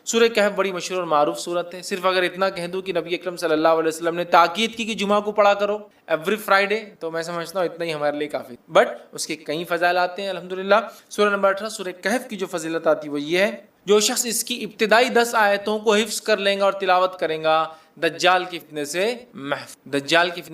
سورہ کہف بڑی مشہور اور معروف صورت ہے. صرف اگر اتنا کہہ دوں کہ نبی اکرم صلی اللہ علیہ وسلم نے تاکید کی کہ جمعہ کو پڑھا کرو ایوری فرائیڈے، تو میں سمجھتا ہوں اتنا ہی ہمارے لیے کافی. بٹ اس کے کئی فضائل آتے ہیں الحمدللہ. سورہ نمبر 18 سورہ کہف کی جو فضیلت آتی ہے وہ یہ ہے، جو شخص اس کی ابتدائی 10 آیتوں کو حفظ کر لیں گا اور تلاوت کریں گا، دجال کی فتنے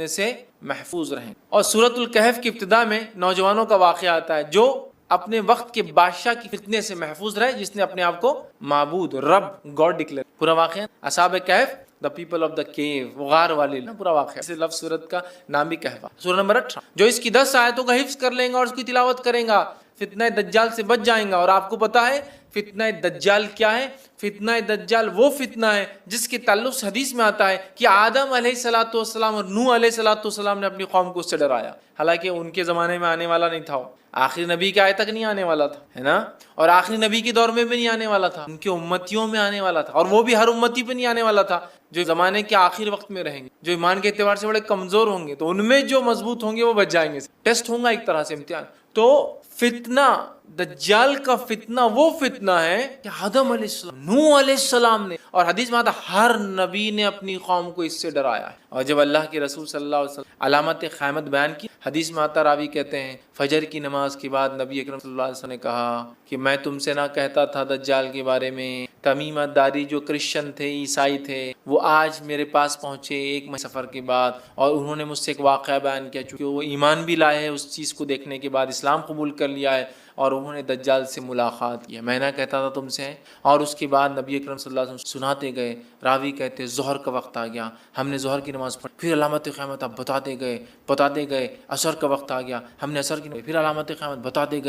سے محفوظ رہیں. اور سورۃ الکہف کی ابتدا میں نوجوانوں کا واقعہ آتا ہے جو اپنے وقت کے بادشاہ کی فتنے سے محفوظ رہے، جس نے اپنے آپ کو معبود رب گاڈ ڈکلیئر. پورا واقعہ اصحاب کہف، دا پیپل آف دا کیو، وہ غار والے، پورا واقعہ. اس لفظ سورت کا نام بھی کہف. سورہ نمبر 18 جو اس کی 10 آیتوں کا حفظ کر لیں گا اور اس کی تلاوت کریں گا، فتنہ دجال سے بچ جائیں گا. اور آپ کو پتا ہے فتنہ دجال کیا ہے؟ فتنہ دجال وہ فتنہ ہے جس کے تعلق حدیث میں آتا ہے کہ آدم علیہ الصلوۃ والسلام اور نوح علیہ الصلوۃ والسلام نے اپنی قوم کو اس سے ڈرایا. حالانکہ ان کے زمانے میں آنے والا نہیں تھا، وہ آخری نبی کے آئے تک نہیں آنے والا تھا، ہے نا. اور آخری نبی کے دور میں بھی نہیں آنے والا تھا، ان کے امتیوں میں آنے والا تھا. اور وہ بھی ہر امتی پہ نہیں آنے والا تھا، جو زمانے کے آخر وقت میں رہیں گے، جو ایمان کے اعتبار سے بڑے کمزور ہوں گے، تو ان میں جو مضبوط ہوں گے وہ بچ جائیں گے. ٹیسٹ ہوگا ایک طرح سے، امتحان. تو فتنہ دجال کا فتنہ وہ فتنہ ہے کہ آدم علیہ السلام، نوح علیہ السلام نے، اور حدیث میں آتا ہر نبی نے اپنی قوم کو اس سے ڈرایا ہے. اور جب اللہ کے رسول صلی اللہ علیہ وسلم علامت قیامت بیان کی، حدیث میں آتا، راوی کہتے ہیں فجر کی نماز کے بعد نبی اکرم صلی اللہ علیہ وسلم نے کہا کہ میں تم سے نہ کہتا تھا دجال کے بارے میں، تمیمت داری جو کرسچن تھے، عیسائی تھے، وہ آج میرے پاس پہنچے ایک مہینے سفر کے بعد، اور انہوں نے مجھ سے ایک واقعہ بیان کیا. چونکہ وہ ایمان بھی لائے ہیں اس چیز کو دیکھنے کے بعد، اسلام قبول کر لیا ہے، اور انہوں نے دجال سے ملاقات کیا. میں نہ کہتا تھا تم سے. اور اس کے بعد نبی اکرم صلی اللہ علیہ وسلم سناتے گئے. راوی کہتے ظہر کا وقت آ گیا، ہم نے ظہر کی نماز پڑھی، پھر علامت قیامت آپ بتاتے گئے. عصر کا وقت آ گیا، ہم نے عصر کی نماز، پھر علامت قیامت بتاتے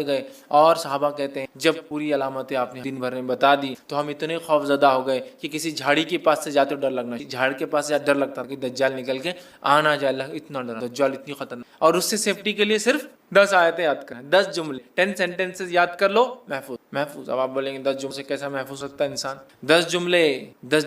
گئے. اور صحابہ کہتے ہیں جب پوری علامتیں آپ نے دن بھر میں بتا دی تو ہم اتنے خوف زدہ ہو گئے کہ کسی جھاڑی کے پاس سے جاتے ڈر لگنا، جھاڑ کے پاس سے ڈر لگتا کہ دجال نکل کے آنا جائے. اللہ اتنا ڈر، دجال اتنی خطرناک. اور اس سے سیفٹی کے لیے صرف 10 آیتیں یاد کریں، 10 جملے، 10 سینٹنسز یاد کر لو، محفوظ. اب آپ بولیں گے 10 جملے سے کیسا محفوظ سکتا ہے انسان؟ 10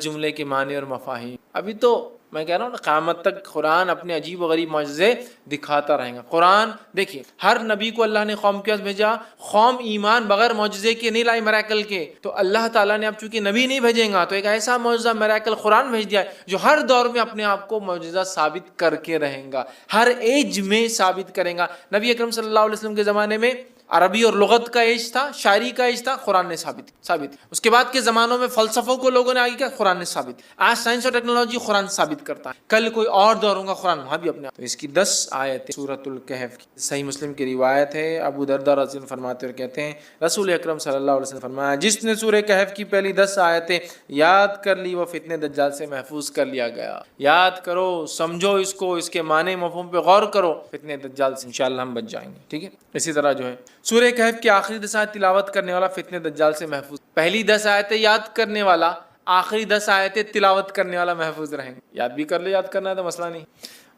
جملے کے معنی اور مفاہیم. ابھی تو میں کہہ رہا ہوں نا، قیامت تک قرآن اپنے عجیب و غریب معجزے دکھاتا رہے گا. قرآن دیکھیے، ہر نبی کو اللہ نے قوم کے پاس بھیجا، قوم ایمان بغیر معجزے کے نہیں لائی، میراکل کے. تو اللہ تعالیٰ نے اب چونکہ نبی نہیں بھیجیں گا تو ایک ایسا معجزہ میراکل قرآن بھیج دیا ہے جو ہر دور میں اپنے آپ کو معجزہ ثابت کر کے رہیں گا، ہر ایج میں ثابت کریں گا. نبی اکرم صلی اللہ علیہ وسلم کے زمانے میں عربی اور لغت کا ایج تھا، شاعری کا ایج تھا، قرآن نے ثابت. اس کے بعد کے زمانوں میں فلسفوں کو لوگوں نے آگے کیا، قرآن نے ثابت. آج سائنس اور ٹیکنالوجی قرآن ثابت کرتا ہے، کل کوئی اور دور ہوگا قرآن وہاں بھی اپنے. تو اس کی 10 آیتیں سورۃ الکہف کی. صحیح مسلم کی روایت ہے، ابو درداء رضی اللہ عنہ فرماتے اور کہتے ہیں رسول اکرم صلی اللہ علیہ وسلم فرمایا جس نے سورہ کہف کی پہلی 10 آیتیں یاد کر لی وہ فتنہ دجال سے محفوظ کر لیا گیا. یاد کرو، سمجھو اس کو، اس کے معنی مفہوم پہ غور کرو، فتنہ دجال سے انشاءاللہ ہم بچ جائیں گے. ٹھیک ہے. اسی طرح جو ہے سورہ کہف کی آخری 10 آیت تلاوت کرنے والا فتنہ دجال سے محفوظ. پہلی 10 آیتیں یاد کرنے والا، آخری 10 آیتیں تلاوت کرنے والا محفوظ رہیں گے. یاد بھی کر لے، یاد کرنا ہے تو مسئلہ نہیں.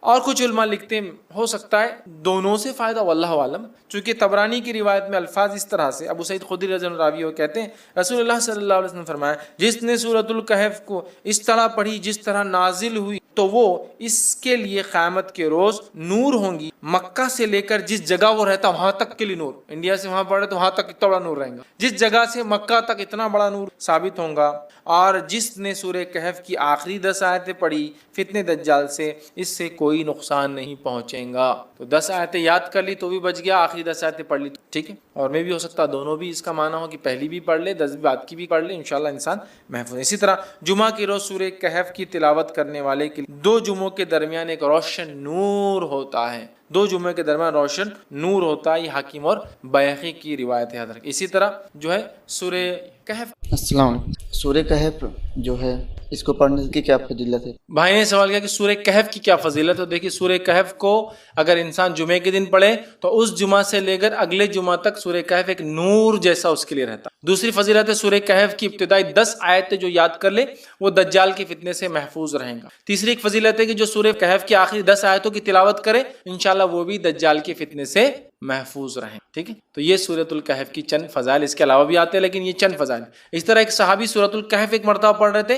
اور کچھ علماء لکھتے ہیں ہو سکتا ہے دونوں سے فائدہ، واللہ عالم. چونکہ طبرانی کی روایت میں الفاظ اس طرح سے، ابو سعید خدری رضی اللہ عنہ راوی کہتے ہیں رسول اللہ صلی اللہ علیہ وسلم نے فرمایا جس نے سورۃ الکہف کو اس طرح پڑھی جس طرح نازل ہوئی تو وہ اس کے لیے قیامت کے روز نور ہوں گی. مکہ سے لے کر جس جگہ وہ رہتا وہاں تک کے لیے نور، انڈیا سے وہاں پڑھے تو وہاں تک اتنا بڑا نور رہے گا، جس جگہ سے مکہ تک اتنا بڑا نور ثابت ہوگا. اور جس نے سورہ کہف کی آخری 10 آیتیں پڑھی فتنہ دجال سے اس سے کوئی نقصان نہیں پہنچے گا. تو 10 آیتیں یاد کر لی تو بھی بچ گیا، آخری 10 آیتیں پڑھ لی تو ٹھیک ہے. اور میں بھی ہو سکتا دونوں بھی اس کا معنی ہو کہ پہلی بھی پڑھ لے، 10 بعد کی بھی پڑھ لے، انشاءاللہ انسان محفوظ. اسی طرح جمعہ کی روز سورہ کہف کی تلاوت کرنے والے کے 2 جمعوں کے درمیان ایک روشن نور ہوتا ہے. 2 جمعے کے درمیان روشن نور ہوتا ہے، یہ حاکم اور بیہقی کی روایت ہے. حضرت اسی طرح جو ہے سورہ کہف. السلام علیکم. سورہ کہف جو ہے اس کو پڑھنے کی کیا فضیلت ہے؟ بھائی نے سوال کیا کہ سورہ کہف کی کیا فضیلت ہے. دیکھیے سورہ کہف کو اگر انسان جمعے کے دن پڑھے تو اس جمعہ سے لے کر اگلے جمعہ تک سورہ کہف ایک نور جیسا اس کے لیے رہتا. دوسری فضیلت ہے سورہ کہف کی ابتدائی 10 آیتیں جو یاد کر لے وہ دجال کے فتنے سے محفوظ رہیں گا. تیسری ایک فضیلت ہے کہ جو سورہ کہف کی آخری 10 آیتوں کی تلاوت کرے انشاءاللہ وہ بھی دجال کے فتنے سے محفوظ رہیں. ٹھیک ہے. تو یہ سورۃ الکہف کی چند فضائل، اس کے علاوہ بھی آتے ہیں لیکن یہ چند فضائل. اس طرح ایک صحابی سورۃ الکہف ایک مرتبہ پڑھ رہے تھے،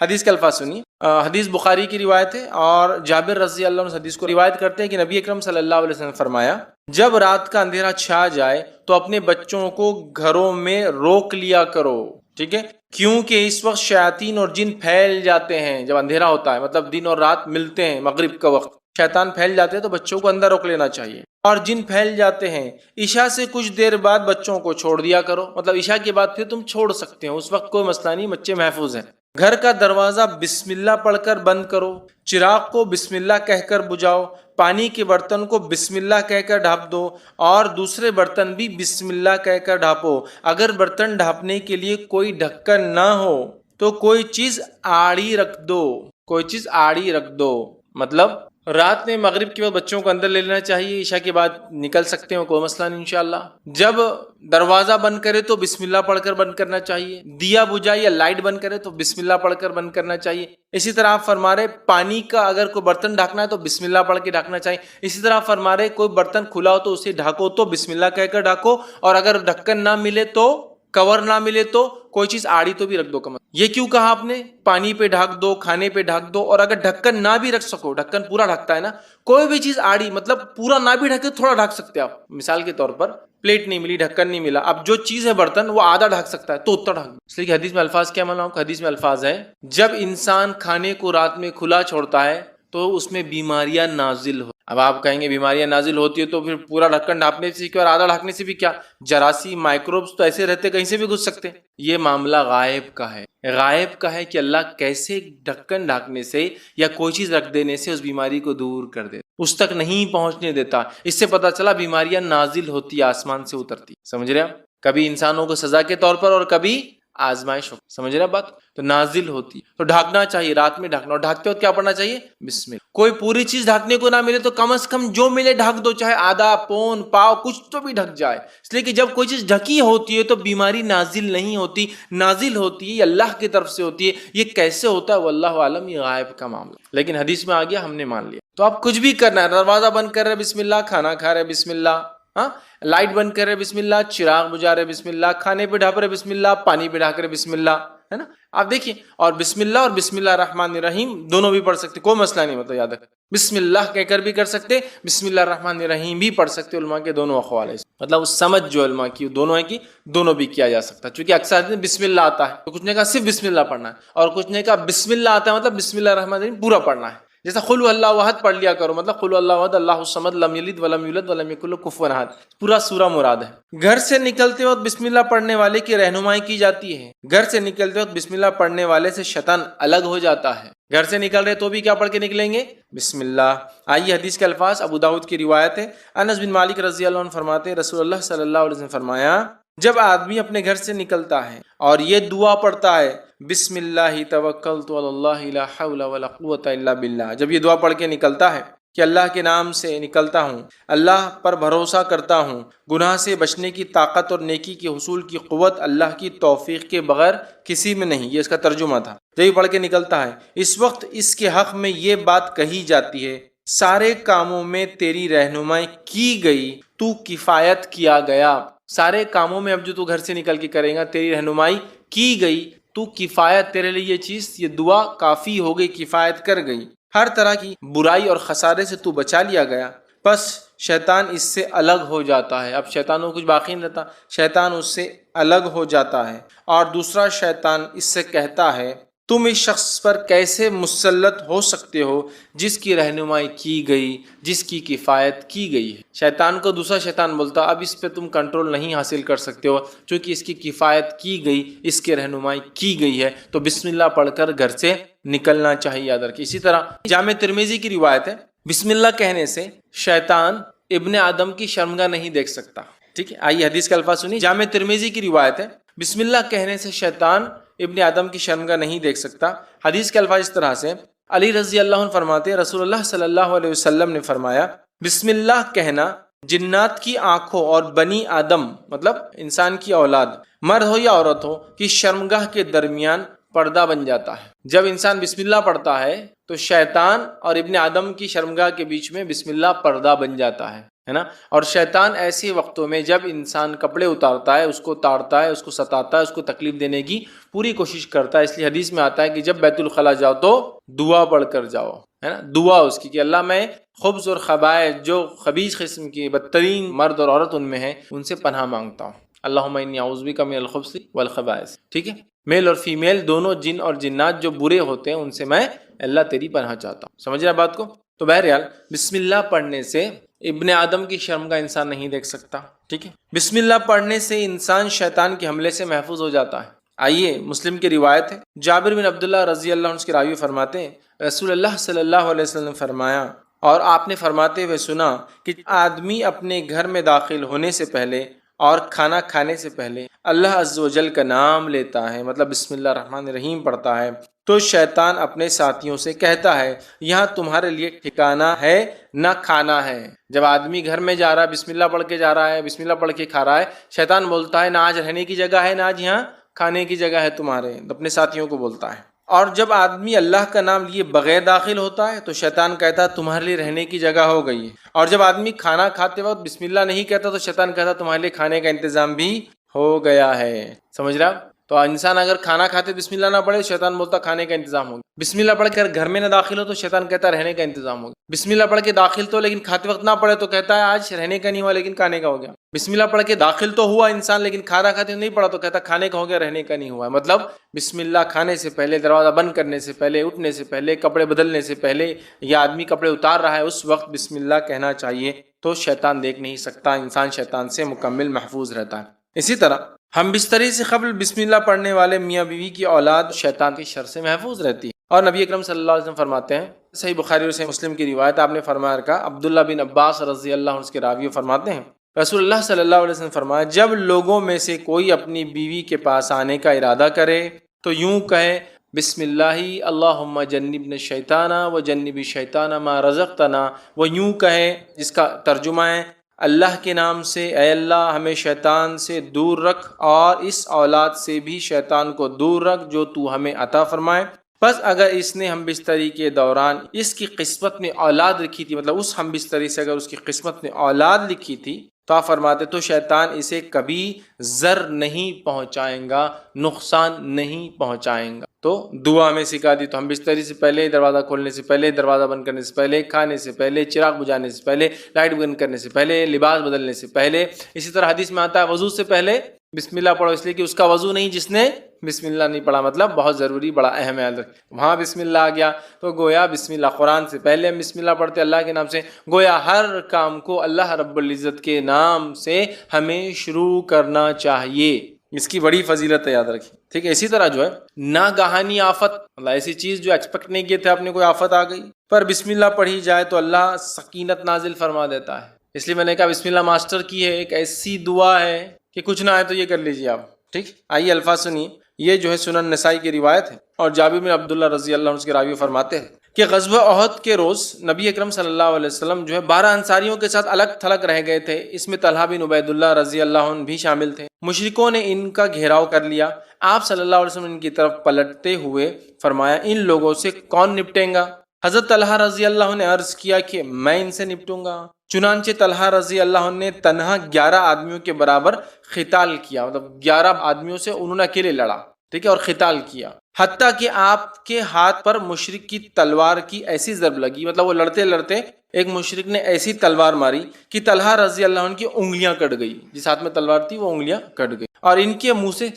حدیث کے الفاظ سنیے. حدیث بخاری کی روایت ہے اور جابر رضی اللہ عنہ حدیث کو روایت کرتے ہیں کہ نبی اکرم صلی اللہ علیہ وسلم نے فرمایا جب رات کا اندھیرا چھا جائے تو اپنے بچوں کو گھروں میں روک لیا کرو. ٹھیک ہے, کیونکہ اس وقت شیاطین اور جن پھیل جاتے ہیں. جب اندھیرا ہوتا ہے مطلب دن اور رات ملتے ہیں, مغرب کا وقت شیطان پھیل جاتے ہیں تو بچوں کو اندر روک لینا چاہیے. اور جن پھیل جاتے ہیں عشاء سے کچھ دیر بعد بچوں کو چھوڑ دیا کرو. مطلب عشاء کے بعد پھر تم چھوڑ سکتے ہو, اس وقت کوئی مسئلہ نہیں, بچے محفوظ ہیں. گھر کا دروازہ بسم اللہ پڑھ کر بند کرو. چراغ کو بسم اللہ کہہ کر بجھاؤ. پانی کے برتن کو بسم اللہ کہہ کر ڈھانپ دو اور دوسرے برتن بھی بسم اللہ کہہ کر ڈھانپو. اگر برتن ڈھانپنے کے لیے کوئی ڈھکن نہ ہو تو کوئی چیز آڑی رکھ دو. کوئی چیز آڑی رکھ دو مطلب رات میں مغرب کے بعد بچوں کو اندر لے لینا چاہیے, عشاء کے بعد نکل سکتے ہو, کوئی مسئلہ نہیں انشاءاللہ. جب دروازہ بند کرے تو بسم اللہ پڑھ کر بند کرنا چاہیے. دیا بجھائے یا لائٹ بند کرے تو بسم اللہ پڑھ کر بند کرنا چاہیے. اسی طرح آپ فرما رہے پانی کا اگر کوئی برتن ڈھانکنا ہے تو بسم اللہ پڑھ کے ڈھانکنا چاہیے. اسی طرح آپ فرما رہے کوئی برتن کھلا ہو تو اسے ڈھانکو تو بسم اللہ کہہ کر ڈھانکو, اور اگر ڈھکن نہ ملے تو کور نہ ملے تو کوئی چیز آڑی تو بھی رکھ دو. کم یہ کیوں کہا آپ نے؟ پانی پہ ڈھک دو, کھانے پہ ڈھک دو, اور اگر ڈھکن نہ بھی رکھ سکو, ڈھکن پورا ڈھکتا ہے نا, کوئی بھی چیز آڑی مطلب پورا نہ بھی ڈھکے تھوڑا ڈھک سکتے آپ. مثال کے طور پر پلیٹ نہیں ملی, ڈھکن نہیں ملا, اب جو چیز ہے برتن وہ آدھا ڈھک سکتا ہے تو اتنا ڈھک دو. اس لیے کہ حدیث میں الفاظ کیا مانا ہوں, حدیث میں الفاظ ہے جب انسان کھانے کو رات میں کھلا چھوڑتا ہے تو اس میں بیماریاں نازل ہو. اب آپ کہیں گے بیماریاں نازل ہوتی ہے تو پھر پورا ڈھکن ڈھانپنے سے کیا اور آدھا ڈھانپنے سے بھی کیا, جراثیم مائکروبس تو ایسے رہتے کہیں سے بھی گھس سکتے. یہ معاملہ غائب کا ہے, غائب کا ہے کہ اللہ کیسے ڈھکن ڈھانپنے سے یا کوئی چیز رکھ دینے سے اس بیماری کو دور کر دے, اس تک نہیں پہنچنے دیتا. اس سے پتہ چلا بیماریاں نازل ہوتی, آسمان سے اترتی. سمجھ رہے آپ, کبھی انسانوں کو سزا کے طور پر اور کبھی آزمائش ہو. سمجھ رہے بات, تو نازل ہوتی تو ڈھانکنا چاہیے, رات میں ڈھانکنا. اور ڈھانکتے وقت کیا پڑھنا چاہیے؟ بسم اللہ. کوئی پوری چیز ڈھانکنے کو نہ ملے تو کم از کم جو ملے ڈھانک دو, چاہے آدھا پون پاؤ کچھ تو بھی ڈھک جائے. اس لیے کہ جب کوئی چیز ڈھکی ہوتی ہے تو بیماری نازل نہیں ہوتی, نازل ہوتی ہے یہ اللہ کی طرف سے ہوتی ہے. یہ کیسے ہوتا ہے واللہ عالم, یہ غائب کا معاملہ. لیکن حدیث میں آ گیا, ہم نے مان لیا. تو آپ کچھ بھی کرنا ہے, دروازہ بند کر رہے بسم اللہ, کھانا کھا رہے بسم اللہ, ہاں لائٹ بند کر رہے بسم اللہ, چراغ بجھا رہے بسم اللہ, کھانے پہ ڈھانپ رہے بسم اللہ, پانی پہ ڈھانک رہے بسم اللہ, ہے نا. آپ دیکھیے, اور بسم اللہ اور بسم اللہ الرحمن الرحیم دونوں بھی پڑھ سکتے, کوئی مسئلہ نہیں. مطلب یاد رکھ, بسم اللہ کہہ کر بھی کر سکتے, بسم اللہ الرحمن الرحیم بھی پڑھ سکتے. علماء کے دونوں اقوال ہے, مطلب اس سمجھ جو علماء کی دونوں ہے کہ دونوں بھی کیا جا سکتا ہے. چونکہ اکثر بسم اللہ آتا ہے تو کچھ نے کہا صرف بسم اللہ پڑھنا ہے, اور کچھ نے کہا بسم اللہ آتا ہے مطلب بسم اللہ الرحمن الرحیم پورا پڑھنا ہے. جیسا قل هو اللہ احد پڑھ لیا کرو, مطلب قل هو اللہ احد اللہ الصمد لم یلد ولم یولد ولم یکن له کفوا احد, پورا سورہ مراد ہے. گھر سے نکلتے وقت بسم اللہ پڑھنے والے کی رہنمائی کی جاتی ہے. گھر سے نکلتے وقت بسم اللہ پڑھنے والے سے شیطان الگ ہو جاتا ہے. گھر سے نکل رہے تو بھی کیا پڑھ کے نکلیں گے؟ بسم اللہ. آئیے حدیث کے الفاظ, ابو داؤد کی روایت ہے, انس بن مالک رضی اللہ عنہ فرماتے ہیں رسول اللہ صلی اللہ علیہ وسلم نے فرمایا جب آدمی اپنے گھر سے نکلتا ہے اور یہ دعا پڑھتا ہے بسم اللہ توکلت علی اللہ لا حول ولا قوۃ الا باللہ, جب یہ دعا پڑھ کے نکلتا ہے کہ اللہ کے نام سے نکلتا ہوں, اللہ پر بھروسہ کرتا ہوں, گناہ سے بچنے کی طاقت اور نیکی کے حصول کی قوت اللہ کی توفیق کے بغیر کسی میں نہیں, یہ اس کا ترجمہ تھا. جب یہ پڑھ کے نکلتا ہے اس وقت اس کے حق میں یہ بات کہی جاتی ہے سارے کاموں میں تیری رہنمائی کی گئی, تو کفایت کیا گیا. سارے کاموں میں اب جو تو گھر سے نکل کے کرے گا تیری رہنمائی کی گئی, تو کفایت, تیرے لیے یہ چیز یہ دعا کافی ہو گئی, کفایت کر گئی. ہر طرح کی برائی اور خسارے سے تو بچا لیا گیا. بس شیطان اس سے الگ ہو جاتا ہے. اب شیطان کو کچھ باقی نہیں رہتا, شیطان اس سے الگ ہو جاتا ہے. اور دوسرا شیطان اس سے کہتا ہے تم اس شخص پر کیسے مسلط ہو سکتے ہو جس کی رہنمائی کی گئی, جس کی کفایت کی گئی ہے. شیطان کو دوسرا شیطان بولتا اب اس پہ تم کنٹرول نہیں حاصل کر سکتے ہو چونکہ اس کی کفایت کی گئی, اس کی رہنمائی کی گئی ہے, تو بسم اللہ پڑھ کر گھر سے نکلنا چاہیے. یاد رکھیں. اسی طرح جامع ترمذی کی روایت ہے بسم اللہ کہنے سے شیطان ابن آدم کی شرمگاہ نہیں دیکھ سکتا. ٹھیک ہے, آئیے حدیث کا الفاظ سنیے. جامع ترمذی کی روایت ہے بسم اللہ کہنے سے شیطان ابن آدم کی شرمگاہ نہیں دیکھ سکتا. حدیث کے الفاظ اس طرح سے, علی رضی اللہ عنہ فرماتے ہیں رسول اللہ صلی اللہ علیہ وسلم نے فرمایا بسم اللہ کہنا جنات کی آنکھوں اور بنی آدم مطلب انسان کی اولاد, مرد ہو یا عورت ہو, کی شرمگاہ کے درمیان پردہ بن جاتا ہے. جب انسان بسم اللہ پڑھتا ہے تو شیطان اور ابن آدم کی شرمگاہ کے بیچ میں بسم اللہ پردہ بن جاتا ہے. ہے نا. اور شیطان ایسے وقتوں میں جب انسان کپڑے اتارتا ہے اس کو تاڑتا ہے، اس کو ستاتا ہے، اس کو تکلیف دینے کی پوری کوشش کرتا ہے. اس لیے حدیث میں آتا ہے کہ جب بیت الخلاء جاؤ تو دعا پڑھ کر جاؤ، ہے نا. دعا اس کی کہ اللہ میں خبث اور خبائث جو خبیث قسم کی بدترین مرد اور عورت ان میں ہیں ان سے پناہ مانگتا ہوں. اللہم انی اعوذ بک من الخبث والخبائث. ٹھیک ہے، میل اور فیمیل دونوں جن اور جنات جو برے ہوتے ہیں ان سے میں اللہ تیری پناہ چاہتا ہوں. سمجھ رہے بات کو؟ تو بہرحال بسم اللہ پڑھنے سے ابن آدم کی شرم کا انسان نہیں دیکھ سکتا. ٹھیک ہے، بسم اللہ پڑھنے سے انسان شیطان کے حملے سے محفوظ ہو جاتا ہے. آئیے مسلم کی روایت ہے، جابر بن عبداللہ رضی اللہ عنہ کے راوی فرماتے ہیں رسول اللہ صلی اللہ علیہ وسلم نے فرمایا اور آپ نے فرماتے ہوئے سنا کہ آدمی اپنے گھر میں داخل ہونے سے پہلے اور کھانا کھانے سے پہلے اللہ عز و جل کا نام لیتا ہے، مطلب بسم اللہ الرحمن الرحیم پڑھتا ہے، تو شیطان اپنے ساتھیوں سے کہتا ہے یہاں تمہارے لیے ٹھکانہ ہے نہ کھانا ہے. جب آدمی گھر میں جا رہا ہے بسم اللہ پڑھ کے جا رہا ہے، بسم اللہ پڑھ کے کھا رہا ہے، شیطان بولتا ہے نہ آج رہنے کی جگہ ہے نہ آج یہاں کھانے کی جگہ ہے تمہارے، اپنے ساتھیوں کو بولتا ہے. اور جب آدمی اللہ کا نام لیے بغیر داخل ہوتا ہے تو شیطان کہتا ہے تمہارے لیے رہنے کی جگہ ہو گئی ہے. اور جب آدمی کھانا کھاتے وقت بسم اللہ نہیں کہتا تو شیطان کہتا تمہارے لیے کھانے کا انتظام بھی ہو گیا ہے. سمجھ رہا؟ تو انسان اگر کھانا کھاتے بسم اللہ نہ پڑھے شیطان بولتا کھانے کا انتظام ہوگا. بسم اللہ پڑھ کر گھر میں نہ داخل ہو تو شیطان کہتا رہنے کا انتظام ہوگا. بسم اللہ پڑھ کے داخل تو لیکن کھاتے وقت نہ پڑھے تو کہتا ہے آج رہنے کا نہیں ہوا لیکن کھانے کا ہو گیا. بسم اللہ پڑھ کے داخل تو ہوا انسان لیکن کھانا کھاتے نہیں پڑھا تو کہتا کھانے کا ہو گیا رہنے کا نہیں ہوا. مطلب بسم اللہ کھانے سے پہلے، دروازہ بند کرنے سے پہلے، اٹھنے سے پہلے، کپڑے بدلنے سے پہلے یا آدمی کپڑے اتار رہا ہے اس وقت بسم اللہ کہنا چاہیے، تو شیطان دیکھ نہیں سکتا، انسان شیطان سے مکمل محفوظ رہتا ہے. اسی طرح ہم بستری سے قبل بسم اللہ پڑھنے والے میاں بیوی کی اولاد شیطان کے شر سے محفوظ رہتی ہے. اور نبی اکرم صلی اللہ علیہ وسلم فرماتے ہیں، صحیح بخاری اور صحیح مسلم کی روایت، آپ نے فرمایا رکھا، عبداللہ بن عباس رضی اللہ عنہ کے راوی فرماتے ہیں رسول اللہ صلی اللہ علیہ وسلم فرمایا جب لوگوں میں سے کوئی اپنی بیوی کے پاس آنے کا ارادہ کرے تو یوں کہے بسم اللہ اللہم جنبنا الشیطان و جنب الشیطان ما رزقتنا. وہ یوں کہے جس کا ترجمہ ہے اللہ کے نام سے اے اللہ ہمیں شیطان سے دور رکھ اور اس اولاد سے بھی شیطان کو دور رکھ جو تو ہمیں عطا فرمائے. بس اگر اس نے ہم بستری کے دوران اس کی قسمت میں اولاد لکھی تھی، مطلب اس ہم بستری سے اگر اس کی قسمت میں اولاد لکھی تھی تو آپ فرماتے تو شیطان اسے کبھی ضر نہیں پہنچائیں گا، نقصان نہیں پہنچائیں گا. تو دعا ہمیں سکھا دی، تو ہم بستری سے پہلے، دروازہ کھولنے سے پہلے، دروازہ بند کرنے سے پہلے، کھانے سے پہلے، چراغ بجھانے سے پہلے، لائٹ بند کرنے سے پہلے، لباس بدلنے سے پہلے. اسی طرح حدیث میں آتا ہے وضو سے پہلے بسم اللہ پڑھو، اس لیے کہ اس کا وضو نہیں جس نے بسم اللہ نہیں پڑھا، مطلب بہت ضروری، بڑا اہم ہے. وہاں بسم اللہ آ گیا تو گویا بسم اللہ، قرآن سے پہلے ہم بسم اللہ پڑھتے اللہ کے نام سے، گویا ہر کام کو اللہ رب العزت کے نام سے ہمیں شروع کرنا چاہیے. اس کی بڑی فضیلت ہے، یاد رکھیں. ٹھیک ہے، اسی طرح جو ہے ناگہانی آفت، اللہ ایسی چیز جو ایکسپیکٹ نہیں کیے تھے آپ نے، کوئی آفت آ گئی پر بسم اللہ پڑھی جائے تو اللہ سکینت نازل فرما دیتا ہے. اس لیے میں نے کہا بسم اللہ ماسٹر کی ہے، ایک ایسی دعا ہے کہ کچھ نہ آئے تو یہ کر لیجیے آپ. ٹھیک، آئیے الفاظ سنیے. یہ جو ہے سنن نسائی کی روایت ہے اور جابر بن عبداللہ رضی اللہ عنہ کے راوی فرماتے ہیں کہ غزوہ احد کے روز نبی اکرم صلی اللہ علیہ وسلم جو ہے 12 انصاریوں کے ساتھ الگ تھلگ رہ گئے تھے. اس میں طلحہ بن عبید اللہ رضی اللہ عنہ بھی شامل تھے. مشرکوں نے ان کا گھیراؤ کر لیا. آپ صلی اللہ علیہ وسلم ان کی طرف پلٹتے ہوئے فرمایا ان لوگوں سے کون نپٹیں گا؟ حضرت طلحہ رضی اللہ عنہ نے عرض کیا کہ میں ان سے نپٹوں گا. چنانچہ طلحہ رضی اللہ عنہ نے تنہا 11 آدمیوں کے برابر قتال کیا، مطلب 11 آدمیوں سے انہوں نے اکیلے لڑا. ٹھیک ہے، اور قتال کیا، حتیٰ کہ آپ کے ہاتھ پر مشرک کی تلوار کی ایسی ضرب لگی، مطلب وہ لڑتے لڑتے ایک مشرک نے ایسی تلوار ماری کہ طلحہ رضی اللہ عنہ کی انگلیاں کٹ گئی، جس ہاتھ میں تلوار تھی وہ انگلیاں کٹ گئی، اور ان کے منہ سے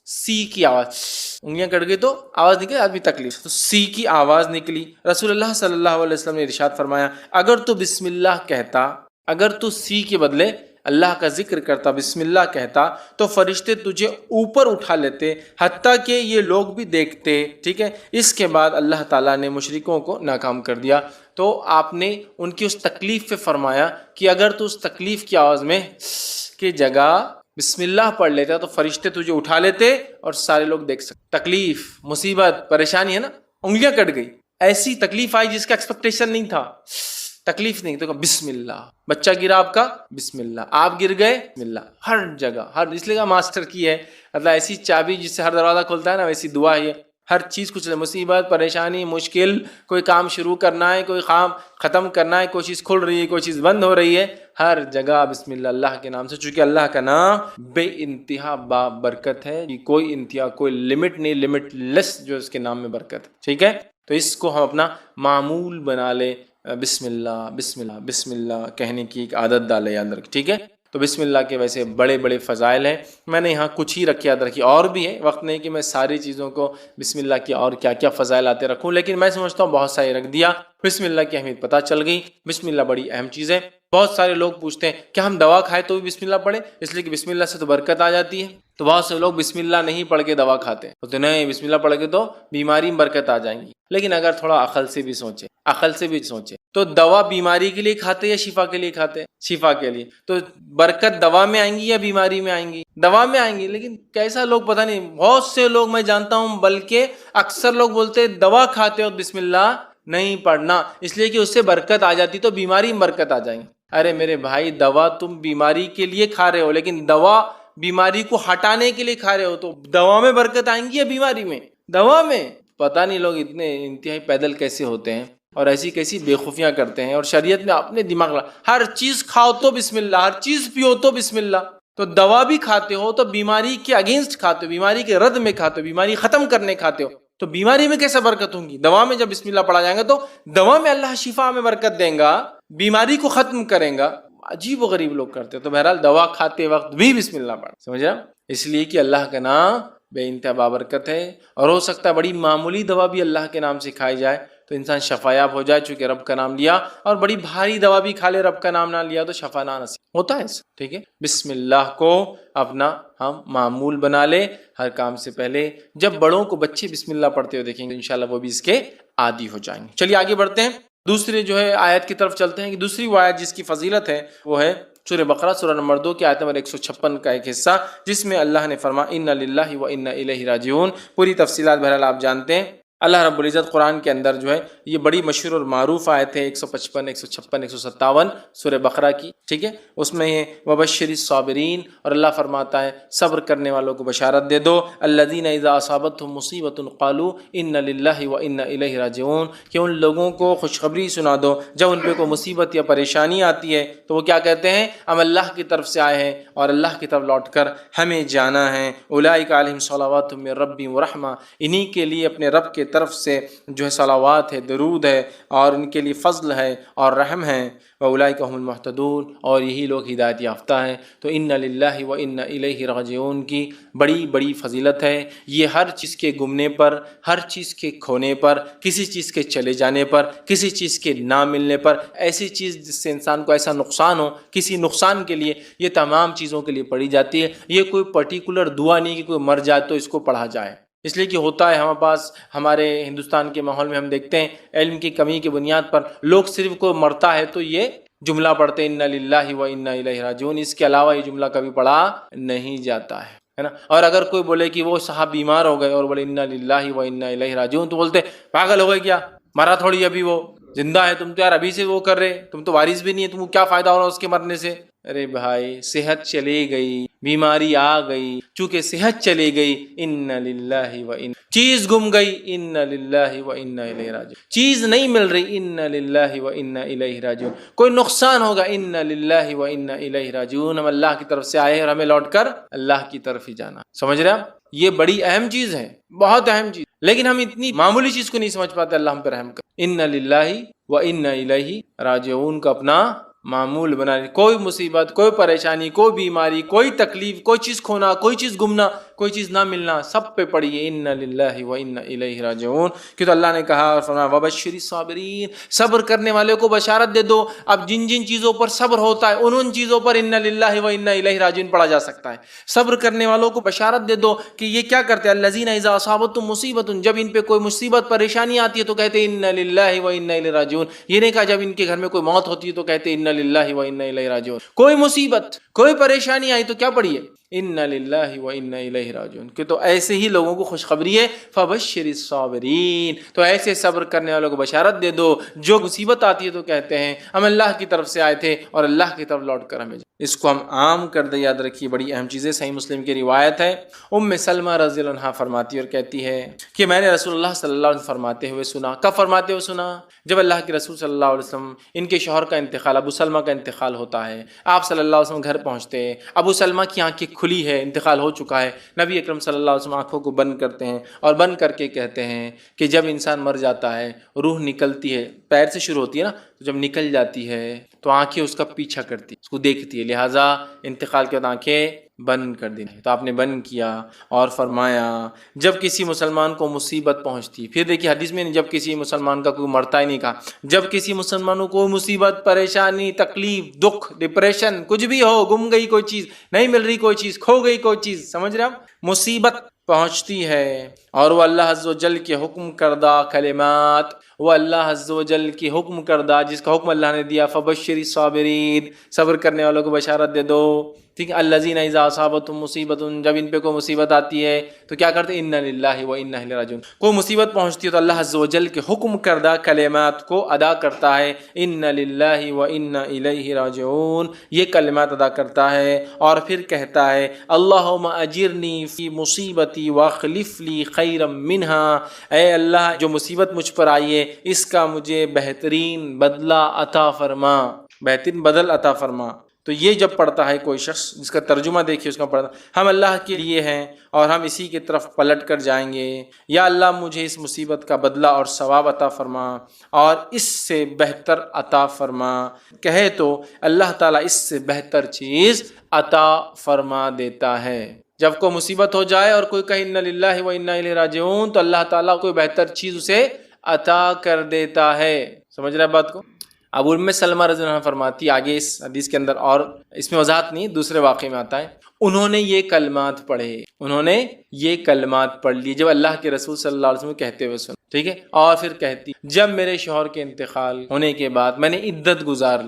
سی کی آواز، انگلیاں کٹ گئی تو آواز نکلی، آدمی تکلیف، تو سی کی آواز نکلی. رسول اللہ صلی اللہ علیہ وسلم نے ارشاد فرمایا اگر تو بسم اللہ کہتا، اگر تو سی کے بدلے اللہ کا ذکر کرتا، بسم اللہ کہتا، تو فرشتے تجھے اوپر اٹھا لیتے حتیٰ کہ یہ لوگ بھی دیکھتے. ٹھیک ہے، اس کے بعد اللہ تعالیٰ نے مشرکوں کو ناکام کر دیا. تو آپ نے ان کی اس تکلیف پہ فرمایا کہ اگر تو اس تکلیف کی آواز میں کی جگہ بسم اللہ پڑھ لیتا تو فرشتے تجھے اٹھا لیتے اور سارے لوگ دیکھ سکتے. تکلیف، مصیبت، پریشانی ہے نا، انگلیاں کٹ گئی، ایسی تکلیف آئی جس کا ایکسپیکٹیشن نہیں تھا، تکلیف نہیں تو بسم اللہ. بچہ گرا آپ کا، بسم اللہ. آپ گر گئے، بسم اللہ. ہر جگہ، ہر، اس لیے ماسٹر کی ہے، مطلب ایسی چابی جس سے ہر دروازہ کھلتا ہے نا، ویسی دعا ہے. ہر چیز کچھ مصیبت، پریشانی، مشکل، کوئی کام شروع کرنا ہے، کوئی کام ختم کرنا ہے، کوئی چیز کھل رہی ہے، کوئی چیز بند ہو رہی ہے، ہر جگہ بسم اللہ، اللہ کے نام سے، چونکہ اللہ کا نام بے انتہا برکت ہے، کوئی انتہا، کوئی لمٹ نہیں، لمٹ لیس جو اس کے نام میں برکت ہے. ٹھیک ہے، تو اس کو ہم اپنا معمول بنا لیں، بسم اللہ بسم اللہ بسم اللہ کہنے کی ایک عادت ڈالے، یاد رکھ. ٹھیک ہے، تو بسم اللہ کے ویسے بڑے بڑے فضائل ہیں. میں نے یہاں کچھ ہی رکھے، یاد رکھی، اور بھی ہے، وقت نہیں کہ میں ساری چیزوں کو بسم اللہ کی اور کیا کیا فضائل آتے رکھوں، لیکن میں سمجھتا ہوں بہت سارے رکھ دیا. بسم اللہ کی اہمیت پتہ چل گئی. بسم اللہ بڑی اہم چیز ہے. بہت سارے لوگ پوچھتے ہیں کیا ہم دوا کھائے تو بھی بسم اللہ پڑھیں، اس لیے کہ بسم اللہ سے تو برکت آ جاتی ہے. تو بہت سے لوگ بسم اللہ نہیں پڑھ کے دوا کھاتے ہیں، تو نہیں، بسم اللہ پڑھ کے تو بیماری میں برکت آ جائیں گی. لیکن اگر تھوڑا عقل سے بھی سوچے تو دوا بیماری کے لیے کھاتے یا شفا کے لیے کھاتے؟ شفا کے لیے. تو برکت دوا میں آئیں گی یا بیماری میں آئیں گی؟ دوا میں آئیں گی. لیکن کیسا لوگ پتہ نہیں، بہت سے لوگ میں جانتا ہوں، بلکہ اکثر لوگ بولتے ہیں دوا کھاتے ہو بسم اللہ نہیں پڑھنا، اس لیے کہ اس سے برکت آ جاتی تو بیماری میں برکت آ جائیں گی. ارے میرے بھائی، دوا تم بیماری کے لیے کھا رہے ہو، لیکن دوا بیماری کو ہٹانے کے لیے کھا رہے ہو، تو دوا میں برکت آئیں گی یا بیماری میں؟ دوا میں. پتہ نہیں لوگ اتنے انتہائی پیدل کیسے ہوتے ہیں اور ایسی کیسی بے خوفیاں کرتے ہیں. اور شریعت میں اپنے دماغ ہر چیز کھاؤ تو بسم اللہ، ہر چیز پیو تو بسم اللہ. تو دوا بھی کھاتے ہو تو بیماری کے اگینسٹ کھاتے ہو، بیماری کے رد میں کھاتے ہو، بیماری ختم کرنے کھاتے ہو، تو بیماری میں کیسے برکت ہوں گی؟ دوا میں جب بسم اللہ پڑھا جائے گا تو دوا میں اللہ شفا میں برکت دیں گا، بیماری کو ختم کریں گا. عجیب و غریب لوگ کرتے ہیں. تو بہرحال دوا کھاتے وقت بھی بسم اللہ پڑھ، سمجھ رہا؟ اس لیے کہ اللہ کا نام بے انتہا بابرکت ہے. اور ہو سکتا ہے بڑی معمولی دوا بھی اللہ کے نام سے کھائی جائے تو انسان شفایاب ہو جائے، چونکہ رب کا نام لیا. اور بڑی بھاری دوا بھی کھا لے، رب کا نام نہ لیا تو شفا نہ نصیب ہوتا ہے. ٹھیک ہے، بسم اللہ کو اپنا ہم معمول بنا لے ہر کام سے پہلے. جب بڑوں کو بچے بسم اللہ پڑھتے ہوئے دیکھیں گے انشاءاللہ وہ بھی اس کے عادی ہو جائیں گے. چلیے آگے بڑھتے ہیں، دوسرے جو ہے آیت کی طرف چلتے ہیں. کہ دوسری وہ آیت جس کی فضیلت ہے وہ ہے سورہ بقرہ سورہ نمبر 2 کی آیت نمبر 156 کا ایک حصہ، جس میں اللہ نے فرمایا اِنَّ لِلَّهِ وَإِنَّ إِلَيْهِ راجعون. پوری تفصیلات بہرحال آپ جانتے ہیں. اللہ رب العزت قرآن کے اندر جو ہے یہ بڑی مشہور اور معروف آیت ہے 155 156 157 سورہ بقرہ کی. ٹھیک ہے، اس میں یہ وبشر الصابرین، اور اللہ فرماتا ہے صبر کرنے والوں کو بشارت دے دو. الذین اذا اصابتهم مصیبۃ قالوا انا للہ وانا الیہ راجعون، کہ ان لوگوں کو خوشخبری سنا دو جب ان پہ کوئی مصیبت یا پریشانی آتی ہے تو وہ کیا کہتے ہیں؟ ہم اللہ کی طرف سے آئے ہیں اور اللہ کی طرف لوٹ کر ہمیں جانا ہے. اولئک علیہم صلوات من ربہم ورحمہ، انہی کے لیے اپنے رب کے طرف سے جو ہے صلوات ہے، درود ہے، اور ان کے لیے فضل ہے اور رحم ہے. وَأُولَئِكَ هُمُ الْمُهْتَدُونَ، اور یہی لوگ ہدایت یافتہ ہیں. تو اِنَّ لِلَّهِ وَإِنَّ إِلَيْهِ راجعون کی بڑی بڑی فضیلت ہے. یہ ہر چیز کے گمنے پر، ہر چیز کے کھونے پر، کسی چیز کے چلے جانے پر، کسی چیز کے نہ ملنے پر، ایسی چیز جس سے انسان کو ایسا نقصان ہو، کسی نقصان کے لیے یہ تمام چیزوں کے لیے پڑھی جاتی ہے. یہ کوئی پرٹیکولر دعا نہیں کہ کوئی مر جائے تو اس کو پڑھا جائے. اس لیے کہ ہوتا ہے ہمارے پاس، ہمارے ہندوستان کے ماحول میں ہم دیکھتے ہیں علم کی کمی کی بنیاد پر لوگ صرف کوئی مرتا ہے تو یہ جملہ پڑھتے ہیں اِنَّ لِلَّهِ وَإِنَّا إِلَيْهِ راجعون. اس کے علاوہ یہ جملہ کبھی پڑھا نہیں جاتا ہے نا. اور اگر کوئی بولے کہ وہ صاحب بیمار ہو گئے اور بولے اِنَّ لِلَّهِ وَإِنَّا إِلَيْهِ راجعون، تو بولتے پاگل ہو گئے کیا، مرا تھوڑی ابھی وہ زندہ ہے، تم تو یار ابھی سے وہ کر رہے، تم تو وارث بھی نہیں ہے، تم کو کیا فائدہ ہو رہا اس کے مرنے سے؟ ارے بھائی، صحت چلی گئی، بیماری آ گئی، چونکہ صحت چلی گئی اِنَّ لِلَّهِ وَإِنَّا، چیز گم گئی اِنَّ لِلَّهِ وَإِنَّا إِلَيْهِ راجعون، چیز نہیں مل رہی اِنَّ لِلَّهِ وَإِنَّا إِلَيْهِ راجعون، کوئی نقصان ہوگا اِنَّ لِلَّهِ وَإِنَّا إِلَيْهِ راجعون. ہم اللہ کی طرف سے آئے اور ہمیں لوٹ کر اللہ کی طرف ہی جانا. سمجھ رہے آپ؟ یہ بڑی اہم چیز ہے، بہت اہم چیز، لیکن ہم اتنی معمولی چیز کو نہیں سمجھ پاتے. اللہ ہم پہ رحم کر. اِنَّ لِلَّهِ وَإِنَّا إِلَيْهِ راجعون کا اپنا معمول بنا لیں. کوئی مصیبت، کوئی پریشانی، کوئی بیماری، کوئی تکلیف، کوئی چیز کھونا، کوئی چیز گمنا، کوئی چیز نہ ملنا، سب پہ پڑھیے اِنَّ لِلَّهِ وَإِنَّا إِلَيْهِ راجعون. کہ تو اللہ نے کہا اور فرمایا وَبَشِّرِ الصَّابِرِينَ، صبر کرنے والے کو بشارت دے دو. اب جن جن چیزوں پر صبر ہوتا ہے ان چیزوں پر اِنَّ لِلَّهِ وَإِنَّا إِلَيْهِ راجعون پڑھا جا سکتا ہے. صبر کرنے والوں کو بشارت دے دو کہ یہ کیا کرتے ہیں، الَّذِينَ إِذَا أَصَابَتْهُمْ مُصِيبَةٌ، جب ان پہ کوئی مصیبت پریشانی آتی ہے تو کہتے ہیں اِنَّ لِلَّهِ وَإِنَّا إِلَيْهِ راجعون. یہ نہیں کہا جب ان کے گھر میں کوئی موت ہوتی ہے تو کہتے ہیں اِنَّ لِلَّهِ وَإِنَّا إِلَيْهِ راجعون. کوئی مصیبت، کوئی پریشانی آئی تو کیا پڑھیے اِنَّ لِلَّهِ وَإِنَّا إِلَيْهِ راجعون. کہ تو ایسے ہی لوگوں کو خوشخبری ہے فَبَشِّرِ الصَّابِرِينَ، تو ایسے صبر کرنے والوں کو بشارت دے دو جو مصیبت آتی ہے تو کہتے ہیں ہم اللہ کی طرف سے آئے تھے اور اللہ کی طرف لوٹ کر ہمیں اس کو ہم عام کر دیں، یاد رکھیے بڑی اہم چیز ہے۔ صحیح مسلم کی روایت ہے، ام سلمہ رضی اللہ عنہا فرماتی اور کہتی ہے کہ میں نے رسول اللہ صلی اللہ علیہ وسلم فرماتے ہوئے سنا۔ کب فرماتے ہوئے سنا؟ جب اللہ کے رسول صلی اللہ علیہ وسلم ان کے شوہر کا انتقال، ابو سلمہ کا انتقال ہوتا ہے، آپ صلی اللہ علیہ وسلم گھر پہنچتے ہیں، ابو سلمہ کی آنکھیں کھلی ہے، انتقال ہو چکا ہے، نبی اکرم صلی اللہ علیہ وسلم آنکھوں کو بند کرتے ہیں اور بند کر کے کہتے ہیں کہ جب انسان مر جاتا ہے، روح نکلتی ہے، پیر سے شروع ہوتی ہے نا، تو جب نکل جاتی ہے تو آنکھیں اس کا پیچھا کرتی، اس کو دیکھتی ہے، لہٰذا انتقال کے بعد آنکھیں بند کر دینی۔ تو آپ نے بند کیا اور فرمایا جب کسی مسلمان کو مصیبت پہنچتی، پھر دیکھیے حدیث میں جب کسی مسلمان کا کوئی مرتا ہی نہیں کہا، جب کسی مسلمانوں کو مصیبت، پریشانی، تکلیف، دکھ، ڈپریشن، کچھ بھی ہو، گم گئی کوئی چیز، نہیں مل رہی کوئی چیز، کھو گئی کوئی چیز، سمجھ رہے آپ، مصیبت پہنچتی ہے اور وہ اللہ عز و جل کے حکم کردہ کلمات، وہ اللہ عز و جل کی حکم کردہ جس کا حکم اللہ نے دیا، فبشر الصابرین، صبر کرنے والوں کو بشارت دے دو، ٹھیک ہے، الذین اذا اصابتهم مصیبت، جب ان پہ کوئی مصیبت آتی ہے تو کیا کرتے ہیں، انا للہ و انا الیہ راجعون، کوئی مصیبت پہنچتی ہے تو اللہ عز و جل کے حکم کردہ کلمات کو ادا کرتا ہے، انا للہ و انا الیہ راجعون، یہ کلمات ادا کرتا ہے اور پھر کہتا ہے اللہم اجرنی فی مصیبتی واخلف لی خیرا منہا، اے اللہ جو مصیبت مجھ پر آئی ہے اس کا مجھے بہترین بدلہ عطا فرما، بہترین بدل عطا فرما۔ تو یہ جب پڑھتا ہے کوئی شخص، جس کا ترجمہ دیکھیے اس کا پڑھتا، ہم اللہ کے لیے ہیں اور ہم اسی کی طرف پلٹ کر جائیں گے، یا اللہ مجھے اس مصیبت کا بدلہ اور ثواب عطا فرما اور اس سے بہتر عطا فرما، کہے تو اللہ تعالیٰ اس سے بہتر چیز عطا فرما دیتا ہے۔ جب کوئی مصیبت ہو جائے اور کوئی کہے انا للہ و انا الیہ راجعون تو اللہ تعالیٰ کوئی بہتر چیز اسے عطا کر دیتا ہے، سمجھ رہے بات کو؟ ابو ام سلمہ رضی اللہ عنہ فرماتی، آگے اس حدیث کے اندر اور اس میں وضاحت نہیں، دوسرے واقعے میں آتا ہے، انہوں نے یہ کلمات پڑھے، انہوں نے یہ کلمات پڑھ لی جب اللہ کے رسول صلی اللہ علیہ وسلم کہتے ہوئے سن، ٹھیک ہے، اور پھر کہتی جب میرے شوہر کے انتقال ہونے کے بعد میں نے عدت گزار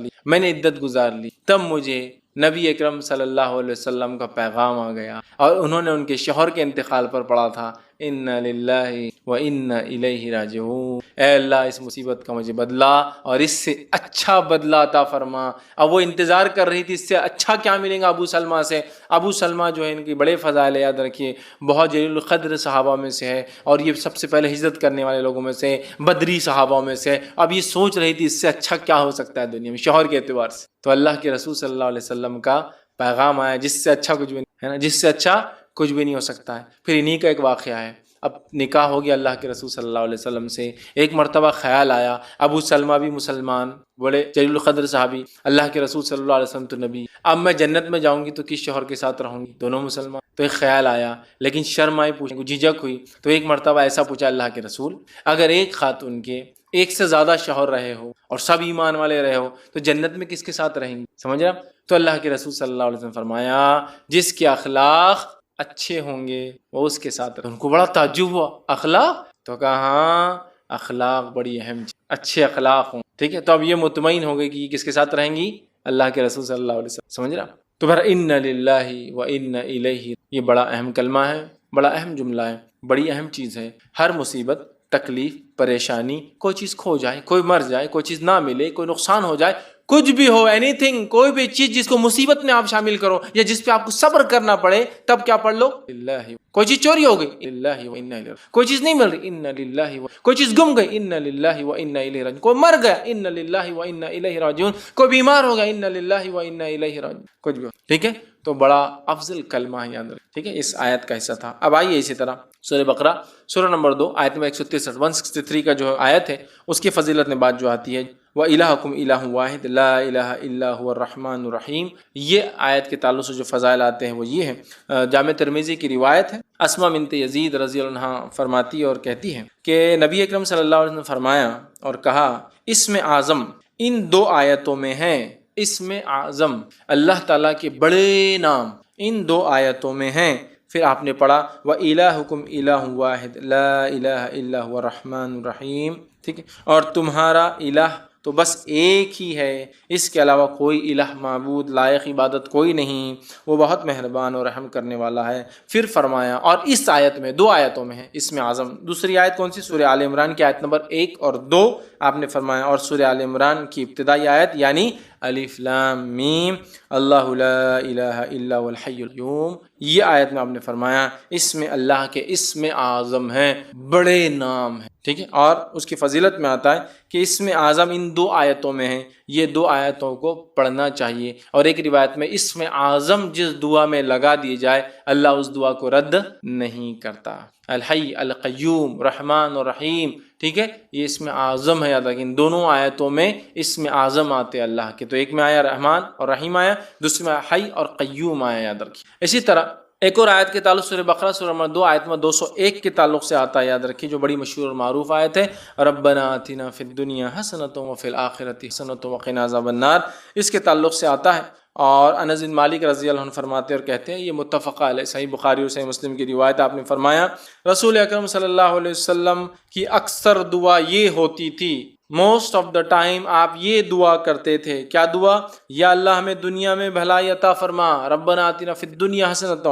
لی تب مجھے نبی اکرم صلی اللہ علیہ وسلم کا پیغام آ گیا اور انہوں نے ان کے شوہر کے انتقال پر پڑھا تھا انا للہ و انا الیہ راجعون، اے اللہ اس مصیبت کا مجھے بدلہ اور اس سے اچھا بدلہ عطا فرما۔ اب وہ انتظار کر رہی تھی اس سے اچھا کیا ملے گا ابو سلمہ سے۔ ابو سلمہ جو ہے ان کی بڑے فضائل ہے، یاد رکھیے بہت جلیل القدر صحابہ میں سے ہے اور یہ سب سے پہلے ہجرت کرنے والے لوگوں میں سے، بدری صحابہ میں سے۔ اب یہ سوچ رہی تھی اس سے اچھا کیا ہو سکتا ہے دنیا میں شوہر کے اعتبار سے، تو اللہ کے رسول صلی اللہ علیہ وسلم کا پیغام آیا جس سے اچھا کچھ بھی نہیں ہے نا، جس سے اچھا کچھ بھی نہیں ہو سکتا ہے۔ پھر انہی کا ایک واقعہ ہے، اب نکاح ہو گیا اللہ کے رسول صلی اللہ علیہ وسلم سے، ایک مرتبہ خیال آیا ابو سلمہ بھی مسلمان، بڑے جلیل القدر صحابی، اللہ کے رسول صلی اللہ علیہ وسلم تو نبی، اب میں جنت میں جاؤں گی تو کس شوہر کے ساتھ رہوں گی، دونوں مسلمان، تو ایک خیال آیا لیکن شرم آئی، پوچھنے کو جھجک ہوئی، تو ایک مرتبہ ایسا پوچھا اللہ کے رسول اگر ایک خاتون کے ایک سے زیادہ شوہر رہے ہو اور سب ایمان والے رہے ہو تو جنت میں کس کے ساتھ رہیں گی، سمجھ رہے آپ؟ تو اللہ کے رسول صلی اللہ علیہ وسلم فرمایا جس کے اخلاق اچھے ہوں گے وہ اس کے ساتھ، ان کو بڑا تعجب ہوا، اخلاق؟ تو کہا ہاں اخلاق بڑی اہم چیز، اچھے اخلاق ہوں، ٹھیک ہے، تو اب یہ مطمئن ہو گئی کہ یہ کس کے ساتھ رہیں گی، اللہ کے رسول صلی اللہ علیہ وسلم، سمجھ رہا؟ تو پھر انا للہ و انا الیہ، یہ بڑا اہم کلمہ ہے، بڑا اہم جملہ ہے، بڑی اہم چیز ہے۔ ہر مصیبت، تکلیف، پریشانی، کوئی چیز کھو جائے، کوئی مر جائے، کوئی چیز نہ ملے، کوئی نقصان ہو جائے، کچھ بھی ہو، اینی تھنگ، کوئی بھی چیز جس کو مصیبت میں آپ شامل کرو یا جس پہ آپ کو صبر کرنا پڑے، تب کیا پڑھ لو، للہ، کوئی چیز چوری ہو گئی، للہ و انا الیہ، کوئی چیز نہیں مل رہی، انا للہ، کوئی چیز گم گئی، انا للہ و انا الیہ راجعون، کوئی مر گیا، انا للہ و انا الیہ راجعون، کوئی بیمار ہو گیا، انا للہ و انا الیہ راجعون، کچھ بھی ہو، ٹھیک ہے، تو بڑا افضل کلمہ ہے، یاد رکھ، ٹھیک ہے، اس آیت کا حصہ تھا۔ اب آئیے اسی طرح سورہ بقرہ سورہ نمبر 2 آیت نمبر 163 کا جو آیت ہے اس کی فضیلت میں بات جو آتی ہے، وَإِلَٰهُكُمْ إِلَٰهٌ وَاحِدٌ لَا إِلَٰهَ إِلَّا هُوَ الرَّحْمَٰنُ الرَّحِيمُ، یہ آیت کے تعلق سے جو فضائل آتے ہیں وہ یہ ہیں۔ جامع ترمذی کی روایت ہے، اسماء بنت یزید رضی اللہ عنہا فرماتی اور کہتی ہیں کہ نبی اکرم صلی اللہ علیہ وسلم نے فرمایا اور کہا اسم اعظم ان 2 آیتوں میں ہیں، اسم اعظم اللہ تعالیٰ کے بڑے نام ان 2 آیتوں میں ہیں۔ پھر آپ نے پڑھا وَإِلَٰهُكُمْ إِلَٰهٌ وَاحِدٌ لَا إِلَٰهَ إِلَّا هُوَ الرَّحْمَٰنُ الرَّحِيمُ، ٹھیک ہے، اور تمہارا الہ تو بس ایک ہی ہے، اس کے علاوہ کوئی الہ معبود لائق عبادت کوئی نہیں، وہ بہت مہربان اور رحم کرنے والا ہے۔ پھر فرمایا، اور اس آیت میں 2 آیتوں میں ہے اسم اعظم، دوسری آیت کون سی، سورہ آل عمران کی آیت نمبر 1 اور 2 آپ نے فرمایا، اور سورہ آل عمران کی ابتدائی آیت یعنی الف لام میم اللہ لا الہ الا هو الحی القیوم. یہ آیت میں آپ نے فرمایا اس میں اللہ کے اسم اعظم ہیں، بڑے نام ہیں. ٹھیک ہے، اور اس کی فضیلت میں آتا ہے کہ اسم اعظم ان دو آیتوں میں ہیں، یہ دو آیتوں کو پڑھنا چاہیے. اور ایک روایت میں اسم اعظم جس دعا میں لگا دی جائے اللہ اس دعا کو رد نہیں کرتا. الحی القیوم رحمان اور رحیم، ٹھیک ہے، یہ اسم اعظم ہے. یاد رکھیں ان دونوں آیتوں میں اسم اعظم آتے اللہ کے. تو ایک میں آیا رحمان اور رحیم آیا، دوسری میں حی اور قیوم آیا. یاد رکھیں. اسی طرح ایک اور آیت کے تعلق سورہ بقرہ سورہ نمبر 2 آیت نمبر 201 کے تعلق سے آتا ہے. یاد رکھیے جو بڑی مشہور اور معروف آیت ہے، ربنا آتنا فی الدنیا حسنۃ وفی الآخرۃ حسنۃ وقنا عذاب النار. اس کے تعلق سے آتا ہے. اور انس بن مالک رضی اللہ عنہ فرماتے اور کہتے ہیں، یہ متفق علیہ، صحیح بخاری اور صحیح مسلم کی روایت. آپ نے فرمایا رسول اکرم صلی اللہ علیہ وسلم کی اکثر دعا یہ ہوتی تھی، موسٹ آف دا ٹائم آپ یہ دعا کرتے تھے. کیا دعا؟ یا اللہ ہمیں دنیا میں بھلائی عطا فرما، ربنا آتنا فی الدنیا حسنۃ،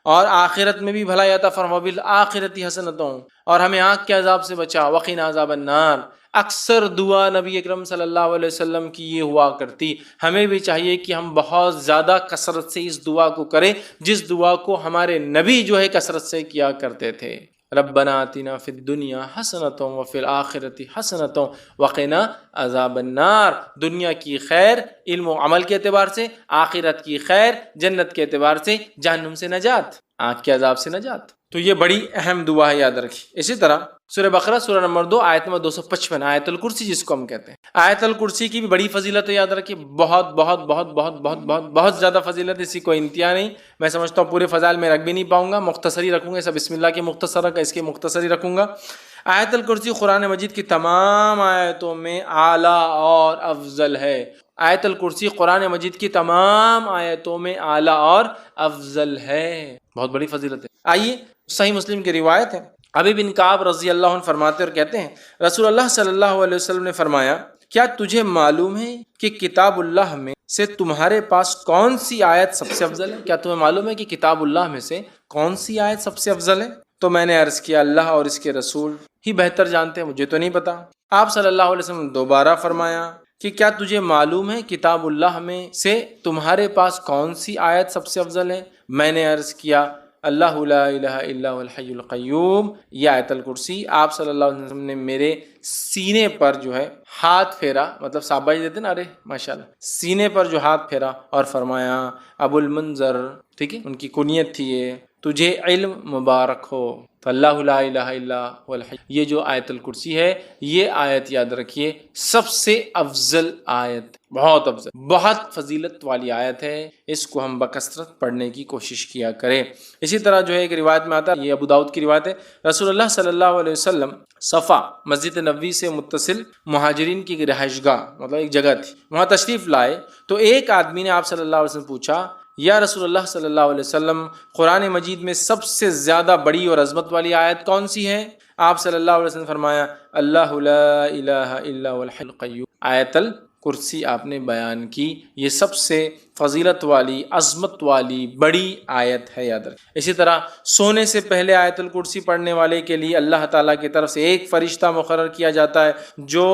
اور آخرت میں بھی بھلائی عطا فرما، بالآخرۃ حسنۃ، اور ہمیں آنکھ کے عذاب سے بچا، وقنا عذاب النار. اکثر دعا نبی اکرم صلی اللہ علیہ وسلم کی یہ ہوا کرتی. ہمیں بھی چاہیے کہ ہم بہت زیادہ کثرت سے اس دعا کو کریں جس دعا کو ہمارے نبی جو ہے کثرت سے کیا کرتے تھے. ربنا آتنا فی الدنیا حسنۃ وفی الآخرۃ حسنۃ وقنا عذاب النار. دنیا کی خیر علم و عمل کے اعتبار سے، آخرت کی خیر جنت کے اعتبار سے، جہنم سے نجات، آنکھ کے عذاب سے نجات. تو یہ بڑی اہم دعا ہے، یاد رکھیے. اسی طرح سورہ بقرہ سورہ نمبر 2 آیت نمبر 255 آیت الکرسی جس کو ہم کہتے ہیں. آیت الکرسی کی بھی بڑی فضیلت ہے، یاد رکھیے. بہت بہت بہت بہت بہت بہت بہت زیادہ فضیلت ہے، اسی کوئی انتہا نہیں. میں سمجھتا ہوں پورے فضائل میں رکھ بھی نہیں پاؤں گا، مختصری رکھوں گا. سب بسم اللہ کے مختصر کا اس کے مختصری رکھوں گا. آیت الکرسی قرآن مجید کی تمام آیتوں میں اعلیٰ اور افضل ہے. آیت الکرسی قرآن مجید کی تمام آیتوں میں اعلیٰ اور افضل ہے. بہت بڑی فضیلت ہے. آئیے صحیح مسلم کی روایت ہے، ابی بن کعب رضی اللہ عنہ فرماتے اور کہتے ہیں رسول اللہ صلی اللہ علیہ وسلم نے فرمایا، کیا تجھے معلوم ہے کہ کتاب اللہ میں سے تمہارے پاس کون سی آیت سب سے افضل ہے؟ کیا تمہیں معلوم ہے کہ کتاب اللہ میں سے کون سی آیت سب سے افضل ہے؟ تو میں نے عرض کیا اللہ اور اس کے رسول ہی بہتر جانتے ہیں، مجھے تو نہیں پتا. آپ صلی اللہ علیہ وسلم نے دوبارہ فرمایا کہ کیا تجھے معلوم ہے کتاب اللہ میں سے تمہارے پاس کون سی آیت سب سے افضل ہے؟ میں نے عرض کیا اللہ لا الہ الا هو الحی القیوم، یہ آیت الکرسی. آپ صلی اللہ علیہ وسلم نے میرے سینے پر جو ہے ہاتھ پھیرا، مطلب شاباشی دیتے نا، ارے ماشاءاللہ، سینے پر جو ہاتھ پھیرا اور فرمایا ابو المنذر، ٹھیک ہے، ان کی کنیت تھی یہ، تجھے علم مبارک ہو. تو اللہ لا الہ الا هو الحی، یہ جو آیت الکرسی ہے یہ آیت یاد رکھیے سب سے افضل آیت، بہت افضل، بہت فضیلت والی آیت ہے. اس کو ہم بکثرت پڑھنے کی کوشش کیا کریں. اسی طرح جو ہے ایک روایت میں آتا ہے، یہ ابو داؤد کی روایت ہے، رسول اللہ صلی اللہ علیہ وسلم صفا مسجد نبوی سے متصل مہاجرین کی رہائش گاہ، مطلب ایک جگہ تھی، وہاں تشریف لائے. تو ایک آدمی نے آپ صلی اللہ علیہ وسلم پوچھا، یا رسول اللہ صلی اللہ علیہ وسلم قرآن مجید میں سب سے زیادہ بڑی اور عظمت والی آیت کون سی ہے؟ آپ صلی اللہ علیہ وسلم فرمایا اللہ لا الہ الا هو الحی القیوم. آیت الکرسی آپ نے بیان کی. یہ سب سے فضیلت والی، عظمت والی بڑی آیت ہے، یاد رکھیں. اسی طرح سونے سے پہلے آیت الکرسی پڑھنے والے کے لیے اللہ تعالیٰ کی طرف سے ایک فرشتہ مقرر کیا جاتا ہے جو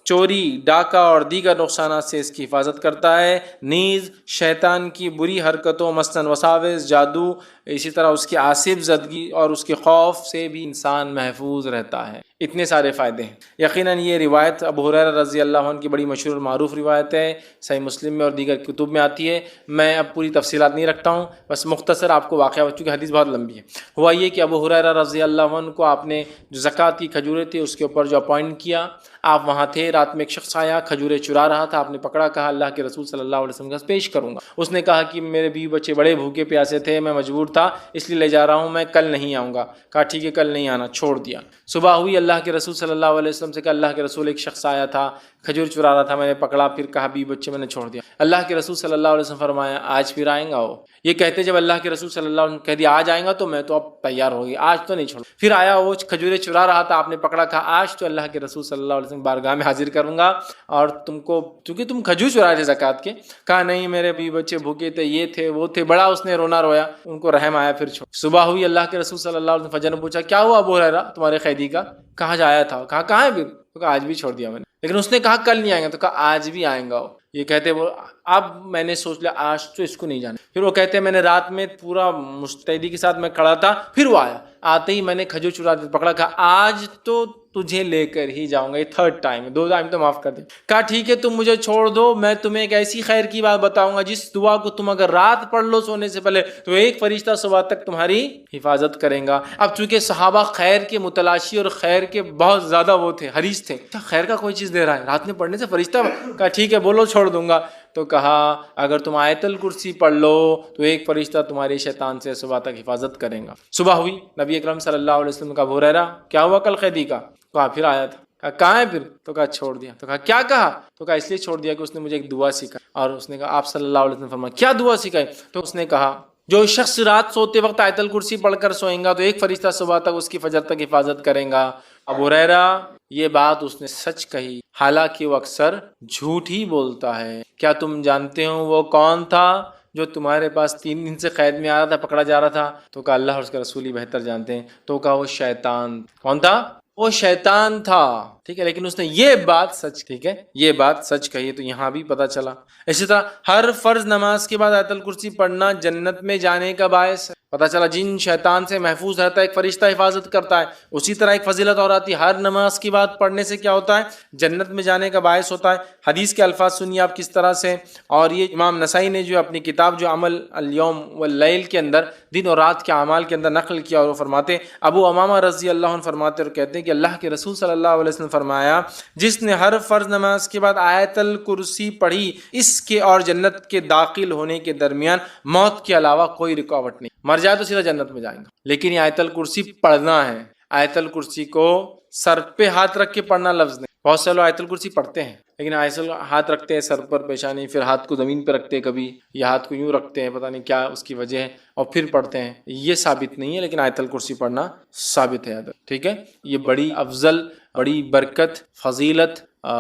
چوری، ڈاکہ اور دیگر نقصانات سے اس کی حفاظت کرتا ہے، نیز شیطان کی بری حرکتوں مثلاً وساوس، جادو، اسی طرح اس کی آصف زدگی اور اس کے خوف سے بھی انسان محفوظ رہتا ہے. اتنے سارے فائدے ہیں. یقیناً یہ روایت ابو ہریرہ رضی اللہ عنہ کی بڑی مشہور اور معروف روایت ہے، صحیح مسلم میں اور دیگر کتب میں آتی ہے. میں اب پوری تفصیلات نہیں رکھتا ہوں، بس مختصر آپ کو واقعہ، چونکہ حدیث بہت لمبی ہے. ہوا یہ کہ ابو ہریرہ رضی اللہ عنہ کو آپ نے جو زکوٰۃ کی کھجوریں تھی اس کے اوپر جو اپوائنٹ کیا، آپ وہاں تھے، رات میں ایک شخص آیا کھجوریں چرا رہا تھا، آپ نے پکڑا، کہا اللہ کے رسول صلی اللہ علیہ وسلم کا پیش کروں گا. اس نے کہا کہ میرے بیوی بچے بڑے بھوکے پیاسے تھے، میں مجبور تھا اس لیے لے جا رہا ہوں، میں کل نہیں آؤں گا. کہا ٹھیک ہے کل نہیں آنا، چھوڑ دیا. صبح ہوئی، اللہ کے رسول صلی اللہ علیہ وسلم سے کہا اللہ کے رسول ایک شخص آیا تھا کھجور چرا رہا تھا، میں نے پکڑا، پھر کہا بیوی بچے میں نے چھوڑ دیا. اللہ کے رسول صلی اللہ علیہ وسلم فرمایا آج پھر آئیں گا وہ. یہ کہتے جب اللہ کے رسول صلی اللہ علیہ وسلم کہہ دیا آج آئیں گا تو میں تو اب تیار ہو گئی، آج تو نہیں چھوڑ. پھر آیا وہ کھجوریں چرا رہا تھا، آپ نے پکڑا، کہا آج تو اللہ کے رسول صلی اللہ علیہ وسلم بارگاہ میں حاضر کروں گا اور تم کو، چونکہ تم کھجور چرائے تھے زکوٰۃ کے. کہا نہیں میرے بیوی بچے بھوکے تھے، یہ تھے وہ تھے، بڑا اس نے رونا رویا، ان کو رحم آیا، پھر چھوڑ. صبح ہوئی، اللہ کے رسول صلی اللہ علیہ وسلم فجر نے پوچھا کیا ہوا ابو ہریرہ تمہارے قیدی کا؟ کہاں جایا تھا؟ کہا کہاں ہے؟ پھر تو کہا آج بھی چھوڑ دیا میں نے. لیکن اس نے کہا کل نہیں آئیں گا، تو کہا آج بھی آئیں گا. یہ کہتے وہ اب میں نے سوچ لیا آج تو اس کو نہیں جانا. پھر وہ کہتے میں نے رات میں پورا مستعدی کے ساتھ میں کھڑا تھا, پھر وہ آیا, آتے ہی میں نے کھجور چرا پکڑا, کہا آج تو تجھے لے کر ہی جاؤں گا, یہ تھرڈ ٹائم ہے, 2 ٹائم تو معاف کر دیں. کہا ٹھیک ہے تم مجھے چھوڑ دو, میں تمہیں ایک ایسی خیر کی بات بتاؤں گا جس دعا کو تم اگر رات پڑھ لو سونے سے پہلے تو ایک فرشتہ صبح تک تمہاری حفاظت کریں گا. اب چونکہ صحابہ خیر کے متلاشی اور خیر کے بہت زیادہ وہ تھے, حریص تھے, خیر کا کوئی چیز دے رہا ہے رات میں پڑھنے سے فرشتہ, کہا ٹھیک ہے بولو چھوڑ دوں گا. تو کہا اگر تم آیت الکرسی پڑھ لو تو ایک فرشتہ تمہارے شیطان سے صبح تک حفاظت کریں گا. صبح ہوئی, نبی اکرم صلی اللہ علیہ وسلم کا ابو ہریرہ کیا ہوا کل قیدی کا؟ کہا پھر آیا تھا. کہا کہاں ہے پھر؟ تو کہا چھوڑ دیا. تو کہا کیا کہا؟ تو کہا اس لیے چھوڑ دیا کہ اس نے مجھے ایک دعا سکھائی. اور اس نے کہا آپ صلی اللہ علیہ وسلم فرمایا کیا دعا سکھائی؟ تو اس نے کہا جو شخص رات سوتے وقت آیت الکرسی پڑھ کر سوئیں گا تو ایک فرشتہ صبح تک اس کی فجر تک حفاظت کریں گا. ابو ہریرہ یہ بات اس نے سچ کہی, حالانکہ وہ اکثر جھوٹ ہی بولتا ہے. کیا تم جانتے ہو وہ کون تھا جو تمہارے پاس 3 دن سے قید میں آ رہا تھا, پکڑا جا رہا تھا؟ تو کہا اللہ اور اس کے رسول ہی بہتر جانتے ہیں. تو کہا وہ شیطان. کون تھا؟ وہ شیطان تھا. ٹھیک ہے, لیکن اس نے یہ بات سچ, ٹھیک ہے, یہ بات سچ کہی. تو یہاں بھی پتہ چلا. اسی طرح ہر فرض نماز کے بعد آیت الکرسی پڑھنا جنت میں جانے کا باعث ہے. پتہ چلا جن شیطان سے محفوظ رہتا ہے ایک فرشتہ حفاظت کرتا ہے. اسی طرح ایک فضیلت اور آتی ہے, ہر نماز کی بات پڑھنے سے کیا ہوتا ہے؟ جنت میں جانے کا باعث ہوتا ہے. حدیث کے الفاظ سنیے آپ کس طرح سے, اور یہ امام نسائی نے جو اپنی کتاب جو عمل الیوم واللیل کے اندر دن اور رات کے اعمال کے اندر نقل کیا, اور وہ فرماتے ابو امامہ رضی اللہ عنہ فرماتے اور کہتے ہیں کہ اللہ کے رسول صلی اللہ علیہ وسلم فرمایا جس نے ہر فرض نماز کے بعد آیت الکرسی پڑھی اس کے اور جنت کے داخل ہونے کے درمیان موت کے علاوہ کوئی رکاوٹ نہیں. مر جائے تو سیدھا جنت میں جائیں گا. لیکن یہ آیت الکرسی پڑھنا ہے. آیت الکرسی کو سر پہ ہاتھ رکھ کے پڑھنا لفظ نہیں. بہت سے لوگ آیت الکرسی پڑھتے ہیں لیکن ایسے ہاتھ رکھتے ہیں سر پر پیشانی, پھر ہاتھ کو زمین پہ رکھتے ہیں, کبھی یہ ہاتھ کو یوں رکھتے ہیں, پتہ نہیں کیا اس کی وجہ ہے, اور پھر پڑھتے ہیں. یہ ثابت نہیں ہے, لیکن آیت الکرسی پڑھنا ثابت ہے. ٹھیک ہے, یہ بڑی افضل, بڑی برکت, فضیلت,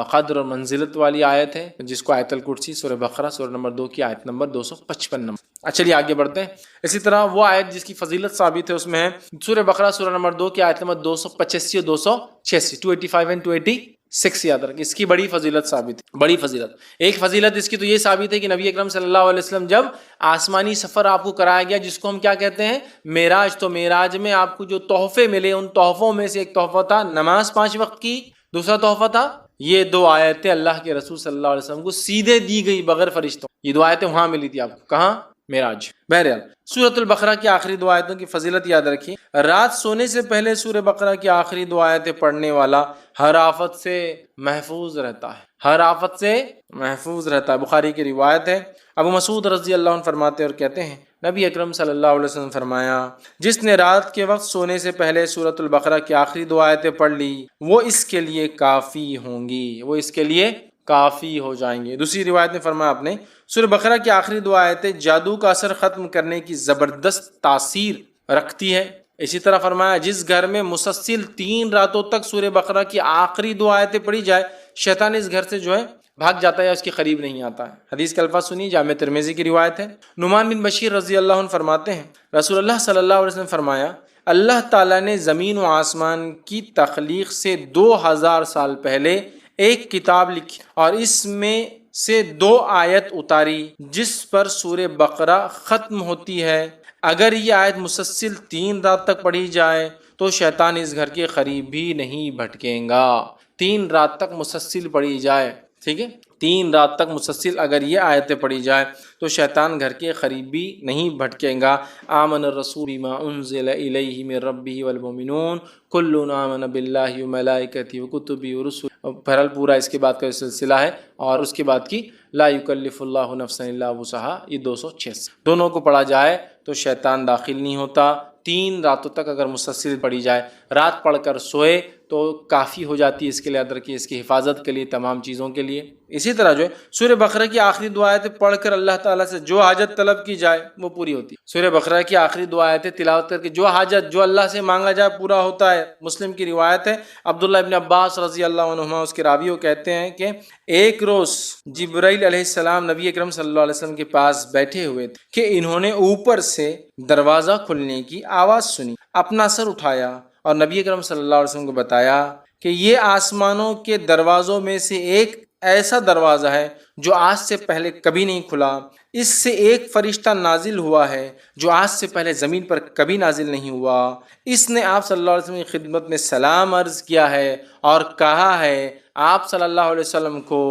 قدر اور منزلت والی آیت ہے جس کو آیت الکرسی سورہ بقرہ سورہ نمبر 2 کی آیت نمبر 255 نمبر. چلیے آگے بڑھتے ہیں. اسی طرح وہ آیت جس کی فضیلت ثابت ہے اس میں ہے سورہ بقرہ سورہ نمبر 2 کی آیت نمبر 285 اور 286, 285 اینڈ 286 یاد رکھیں. اس کی بڑی فضیلت ثابت ہے, بڑی فضیلت. ایک فضیلت اس کی تو یہ ثابت ہے کہ نبی اکرم صلی اللہ علیہ وسلم جب آسمانی سفر آپ کو کرایا گیا جس کو ہم کیا کہتے ہیں معراج, تو معراج میں آپ کو جو تحفے ملے ان تحفوں میں سے ایک تحفہ تھا نماز 5 وقت کی, دوسرا تحفہ تھا یہ 2 آیتیں اللہ کے رسول صلی اللہ علیہ وسلم کو سیدھے دی گئی بغیر فرشتوں. یہ 2 آیتیں وہاں ملی تھی آپ کو, کہاں؟ معراج. بہرحال سورۃ البقرہ کی آخری 2 آیتوں کی فضیلت یاد رکھیے. رات سونے سے پہلے سورہ بقرہ کی آخری 2 آیتیں پڑھنے والا ہر آفت سے محفوظ رہتا ہے, ہر آفت سے محفوظ رہتا ہے. بخاری کی روایت ہے, ابو مسعود رضی اللہ عنہ فرماتے اور کہتے ہیں نبی اکرم صلی اللہ علیہ وسلم فرمایا جس نے رات کے وقت سونے سے پہلے سورۃ البقرہ کی آخری 2 آیتیں پڑھ لی وہ اس کے لیے کافی ہوں گی, وہ اس کے لیے کافی ہو جائیں گے. دوسری روایت میں فرمایا آپ نے سورہ بقرہ کی آخری 2 آیتیں جادو کا اثر ختم کرنے کی زبردست تاثیر رکھتی ہے. اسی طرح فرمایا جس گھر میں مسلسل 3 راتوں تک سورہ بقرہ کی آخری 2 آیتیں پڑھی جائے شیطان اس گھر سے جو ہے بھاگ جاتا ہے یا اس کے قریب نہیں آتا ہے. حدیث کے الفاظ سنیے, جامع ترمذی کی روایت ہے. نعمان بن بشیر رضی اللہ عنہ فرماتے ہیں رسول اللہ صلی اللہ علیہ وسلم فرمایا اللہ تعالیٰ نے زمین و آسمان کی تخلیق سے 2000 سال پہلے ایک کتاب لکھی اور اس میں سے 2 آیت اتاری جس پر سورہ بقرہ ختم ہوتی ہے. اگر یہ آیت مسلسل 3 رات تک پڑھی جائے تو شیطان اس گھر کے قریب بھی نہیں بھٹکیں گا. 3 رات تک مسلسل پڑھی جائے, ٹھیک ہے, 3 رات تک مسلسل اگر یہ آیتیں پڑھی جائے تو شیطان گھر کے قریب بھی نہیں بھٹکیں گا. آمن الرسول بما انزل الیہ من ربہ والمؤمنون کل آمن باللہ وملائکتہ وکتبہ ورسلہ. بہرحال پورا اس کے بعد کا سلسلہ ہے, اور اس کے بعد کی لا یکلف اللہ نفسا الا وسعہا, یہ 286. دونوں کو پڑھا جائے تو شیطان داخل نہیں ہوتا. 3 راتوں تک اگر مسلسل پڑھی جائے, رات پڑھ کر سوئے تو کافی ہو جاتی ہے اس کے لیے, یاد رکھیے, اس کی حفاظت کے لیے, تمام چیزوں کے لیے. اسی طرح جو ہے سورہ بقرہ کی آخری 2 آیتیں پڑھ کر اللہ تعالیٰ سے جو حاجت طلب کی جائے وہ پوری ہوتی ہے. سورہ بقرہ کی آخری 2 آیتیں تلاوت کر کے جو حاجت جو اللہ سے مانگا جائے پورا ہوتا ہے. مسلم کی روایت ہے, عبداللہ ابن عباس رضی اللہ عنہما اس کے راوی وہ کہتے ہیں کہ ایک روز جبرائیل علیہ السلام نبی اکرم صلی اللہ علیہ وسلم کے پاس بیٹھے ہوئے تھے کہ انہوں نے اوپر سے دروازہ کھلنے کی آواز سنی. اپنا سر اٹھایا اور نبی اکرم صلی اللہ علیہ وسلم کو بتایا کہ یہ آسمانوں کے دروازوں میں سے ایک ایسا دروازہ ہے جو آج سے پہلے کبھی نہیں کھلا، اس سے ایک فرشتہ نازل ہوا ہے جو آج سے پہلے زمین پر کبھی نازل نہیں ہوا۔ اس نے آپ صلی اللہ علیہ وسلم کی خدمت میں سلام عرض کیا ہے اور کہا ہے آپ صلی اللہ علیہ وسلم کو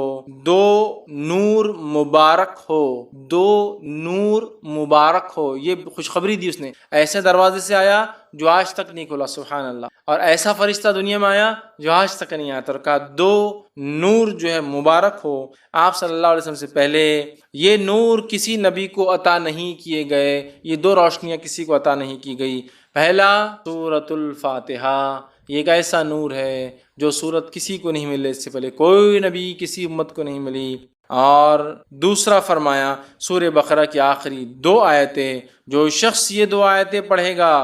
دو نور مبارک ہو، دو نور مبارک ہو۔ یہ خوشخبری دی اس نے، ایسے دروازے سے آیا جو آج تک نہیں کھلا، سبحان اللہ، اور ایسا فرشتہ دنیا میں آیا جو آج تک نہیں آیا، اور کہا دو نور جو ہے مبارک ہو آپ صلی اللہ علیہ وسلم سے پہلے۔ یہ نور کسی نبی کو عطا نہیں کیے گئے، یہ دو روشنیاں کسی کو عطا نہیں کی گئی۔ پہلا سورۃ الفاتحہ، یہ ایک ایسا نور ہے جو سورت کسی کو نہیں ملے، اس سے پہلے کوئی نبی کسی امت کو نہیں ملی۔ اور دوسرا فرمایا سورہ بقرہ کی آخری 2 آیتیں، جو شخص یہ 2 آیتیں پڑھے گا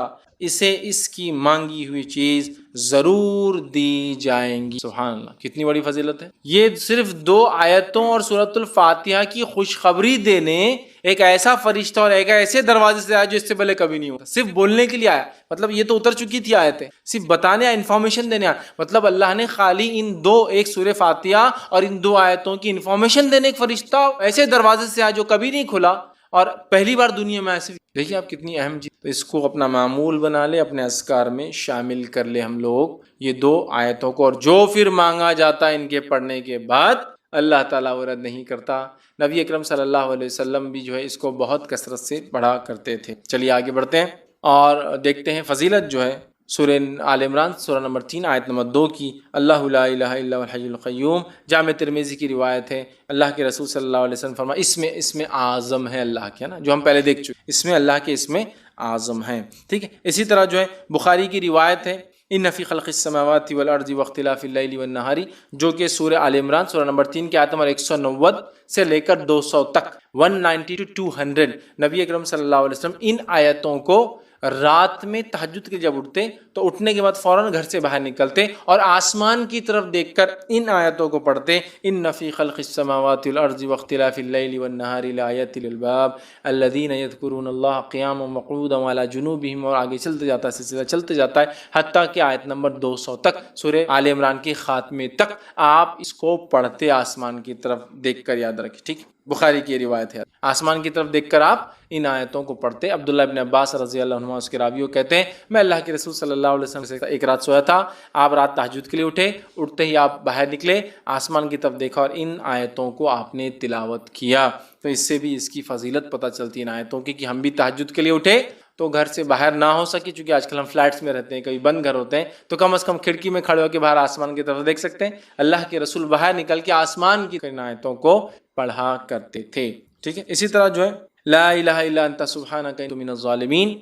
اسے اس کی مانگی ہوئی چیز ضرور دی جائیں گی۔ سبحان اللہ، کتنی بڑی فضیلت ہے۔ یہ صرف 2 آیتوں اور سورۃ الفاتحہ کی خوشخبری دینے ایک ایسا فرشتہ اور ایک ایسے دروازے سے آیا جو اس سے پہلے کبھی نہیں ہوا، صرف بولنے کے لیے آیا، مطلب یہ تو اتر چکی تھی آیتیں، صرف بتانے، انفارمیشن دینے آیا، مطلب اللہ نے خالی ان 2، ایک سورہ فاتحہ اور ان 2 آیتوں کی انفارمیشن دینے ایک فرشتہ ایسے دروازے سے آیا جو کبھی نہیں کھلا اور پہلی بار دنیا میں ایسے۔ دیکھیے آپ کتنی اہم چیز، تو اس کو اپنا معمول بنا لے، اپنے اذکار میں شامل کر لے ہم لوگ یہ 2 آیتوں کو، اور جو پھر مانگا جاتا ہے ان کے پڑھنے کے بعد اللہ تعالیٰ وہ رد نہیں کرتا۔ نبی اکرم صلی اللہ علیہ وسلم بھی جو ہے اس کو بہت کثرت سے پڑھا کرتے تھے۔ چلیے آگے بڑھتے ہیں اور دیکھتے ہیں فضیلت جو ہے سورہ آل عمران سورہ نمبر 3 آیت نمبر 2 کی۔ اللہ لا الہ الا هو الحی القیوم، جامع ترمذی کی روایت ہے، اللہ کے رسول صلی اللہ علیہ وسلم فرمایا اس میں اعظم ہے اللہ کے، نا جو ہم پہلے دیکھ چکے، اس میں اللہ کے اس میں اعظم ہے، ٹھیک ہے۔ اسی طرح جو ہے بخاری کی روایت ہے ان فی خلق السماوات والارض واختلاف اللیل والنہار، جو کہ سورہ آل عمران سورہ نمبر 3 کی آیت نمبر 190 سے لے کر 200 تک، 190 to 200، نبی اکرم صلی اللہ علیہ وسلم ان آیتوں کو رات میں تہجد کے جب اٹھتے تو اٹھنے کے بعد فوراً گھر سے باہر نکلتے اور آسمان کی طرف دیکھ کر ان آیتوں کو پڑھتے، ان فی خلق السماوات والارض واختلاف اللیل والنہار لآیات للالباب الذین یذکرون اللہ قیاما وقعودا وعلی جنوبہم، اور آگے چلتے جاتا ہے، سلسلہ چلتے جاتا ہے حتیٰ کہ آیت نمبر 200 تک، سورہ آل عمران کے خاتمے تک آپ اس کو پڑھتے آسمان کی طرف دیکھ کر، یاد رکھیں، ٹھیک۔ بخاری کی روایت ہے، آسمان کی طرف دیکھ کر آپ ان آیتوں کو پڑھتے۔ عبداللہ ابن عباس رضی اللہ عنہ اس کے راویوں کہتے ہیں میں اللہ کے رسول صلی اللہ علیہ وسلم سے ایک رات سویا تھا، آپ رات تہجد کے لیے اٹھتے ہی آپ باہر نکلے، آسمان کی طرف دیکھا اور ان آیتوں کو آپ نے تلاوت کیا۔ تو اس سے بھی اس کی فضیلت پتہ چلتی ہے ان آیتوں کی، کہ ہم بھی تہجد کے لیے اٹھے تو گھر سے باہر نہ ہو سکے، چونکہ آج کل ہم فلیٹس میں رہتے ہیں، کبھی بند گھر ہوتے ہیں، تو کم از کم کھڑکی میں کھڑے ہو کے باہر آسمان کی طرف دیکھ سکتے ہیں۔ اللہ کے رسول باہر نکل کے آسمان کی ان آیتوں کو پڑھا کرتے تھے، ٹھیک ہے۔ اسی طرح جو ہے لا الہ الا انت سبحانک انی کنت من الظالمین،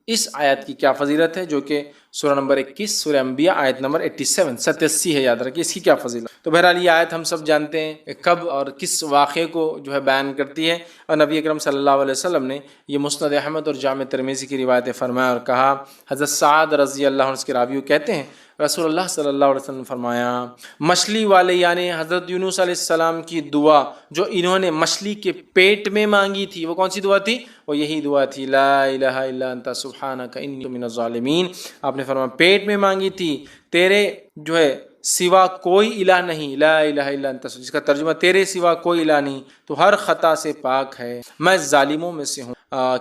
اس آیت کی کیا فضیلت ہے، جو کہ سورہ نمبر 21 سورہ انبیاء آیت نمبر 87 ہے، یاد رکھیے اس کی کیا فضیلت۔ تو بہرحال یہ آیت ہم سب جانتے ہیں کب اور کس واقعے کو جو ہے بیان کرتی ہے، اور نبی اکرم صلی اللہ علیہ وسلم نے یہ مسند احمد اور جامع ترمذی کی روایت فرمایا اور کہا، حضرت سعد رضی اللہ عنہ اس کے راویوں کہتے ہیں رسول اللہ صلی اللہ علیہ وسلم نے فرمایا، مچھلی والے یعنی حضرت یونس علیہ السلام کی دعا جو انہوں نے مچھلی کے پیٹ میں مانگی تھی، وہ کون سی دعا تھی؟ وہ یہی دعا تھی، لا الہ الا انت سبحانک انی من الظالمین۔ آپ نے فرمایا پیٹ میں مانگی تھی، تیرے جو ہے سوا کوئی الہ نہیں، لا الہ الا انت، جس کا ترجمہ تیرے سوا کوئی الہ نہیں، تو ہر خطا سے پاک ہے، میں ظالموں میں سے ہوں،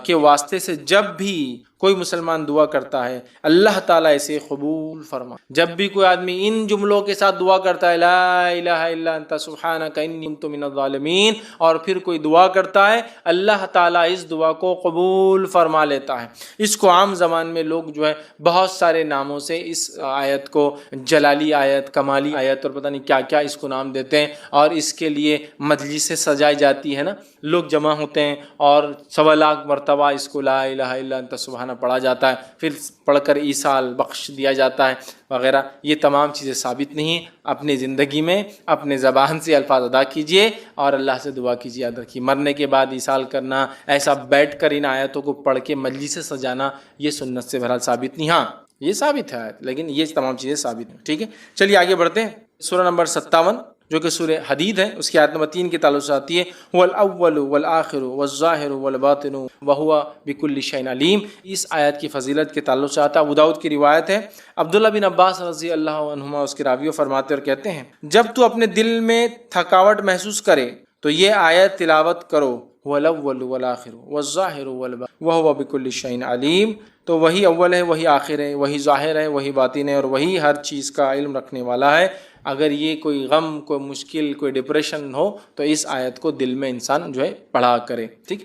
کے واسطے سے جب بھی کوئی مسلمان دعا کرتا ہے اللہ تعالیٰ اسے قبول فرما۔ جب بھی کوئی آدمی ان جملوں کے ساتھ دعا کرتا ہے، لا الہ الا انت سبحانک انی کنت من الظالمین، اور پھر کوئی دعا کرتا ہے، اللہ تعالیٰ اس دعا کو قبول فرما لیتا ہے۔ اس کو عام زبان میں لوگ جو ہے بہت سارے ناموں سے اس آیت کو جلالی آیت، کمالی آیت اور پتہ نہیں کیا کیا اس کو نام دیتے ہیں، اور اس کے لیے مجلسیں سجائی جاتی ہے نا، لوگ جمع ہوتے ہیں اور 1.25 لاکھ مرتبہ اس کو لا الہ الا انت سبحانہ پڑھا جاتا ہے، پھر پڑھ کر ایصال بخش دیا جاتا ہے وغیرہ۔ یہ تمام چیزیں ثابت نہیں ہیں، اپنی زندگی میں اپنے زبان سے الفاظ ادا کیجئے اور اللہ سے دعا کیجئے۔ یاد رکھیے مرنے کے بعد ایصال کرنا، ایسا بیٹھ کر ان آیتوں کو پڑھ کے مجلس سے سجانا، یہ سنت سے بہرحال ثابت نہیں، ہاں یہ ثابت ہے آیت، لیکن یہ تمام چیزیں ثابت ہیں، ٹھیک ہے۔ چلیے آگے بڑھتے ہیں، سورہ نمبر 57 جو کہ سورہ حدید ہے، اس کی آیت نمبر 3 کے تعلق سے آتی ہے، هو الاول والآخر والظاہر والباطن وهو بكل شيء علیم۔ اس آیت کی فضیلت کے تعلق سے آتا ہے، ابو داؤد کی روایت ہے، عبداللہ بن عباس رضی اللہ عنہما اس کے راویوں فرماتے اور کہتے ہیں، جب تو اپنے دل میں تھکاوٹ محسوس کرے تو یہ آیت تلاوت کرو، هو الاول والآخر والظاہر والباطن وهو بكل شيء علیم. تو وہی اول ہے، وہی آخر ہے، وہی ظاہر ہے، وہی باطن ہے، اور وہی ہر چیز کا علم رکھنے والا ہے. اگر یہ کوئی غم، کوئی مشکل، کوئی ڈپریشن ہو تو اس آیت کو دل میں انسان جو ہے پڑھا کرے. ٹھیک.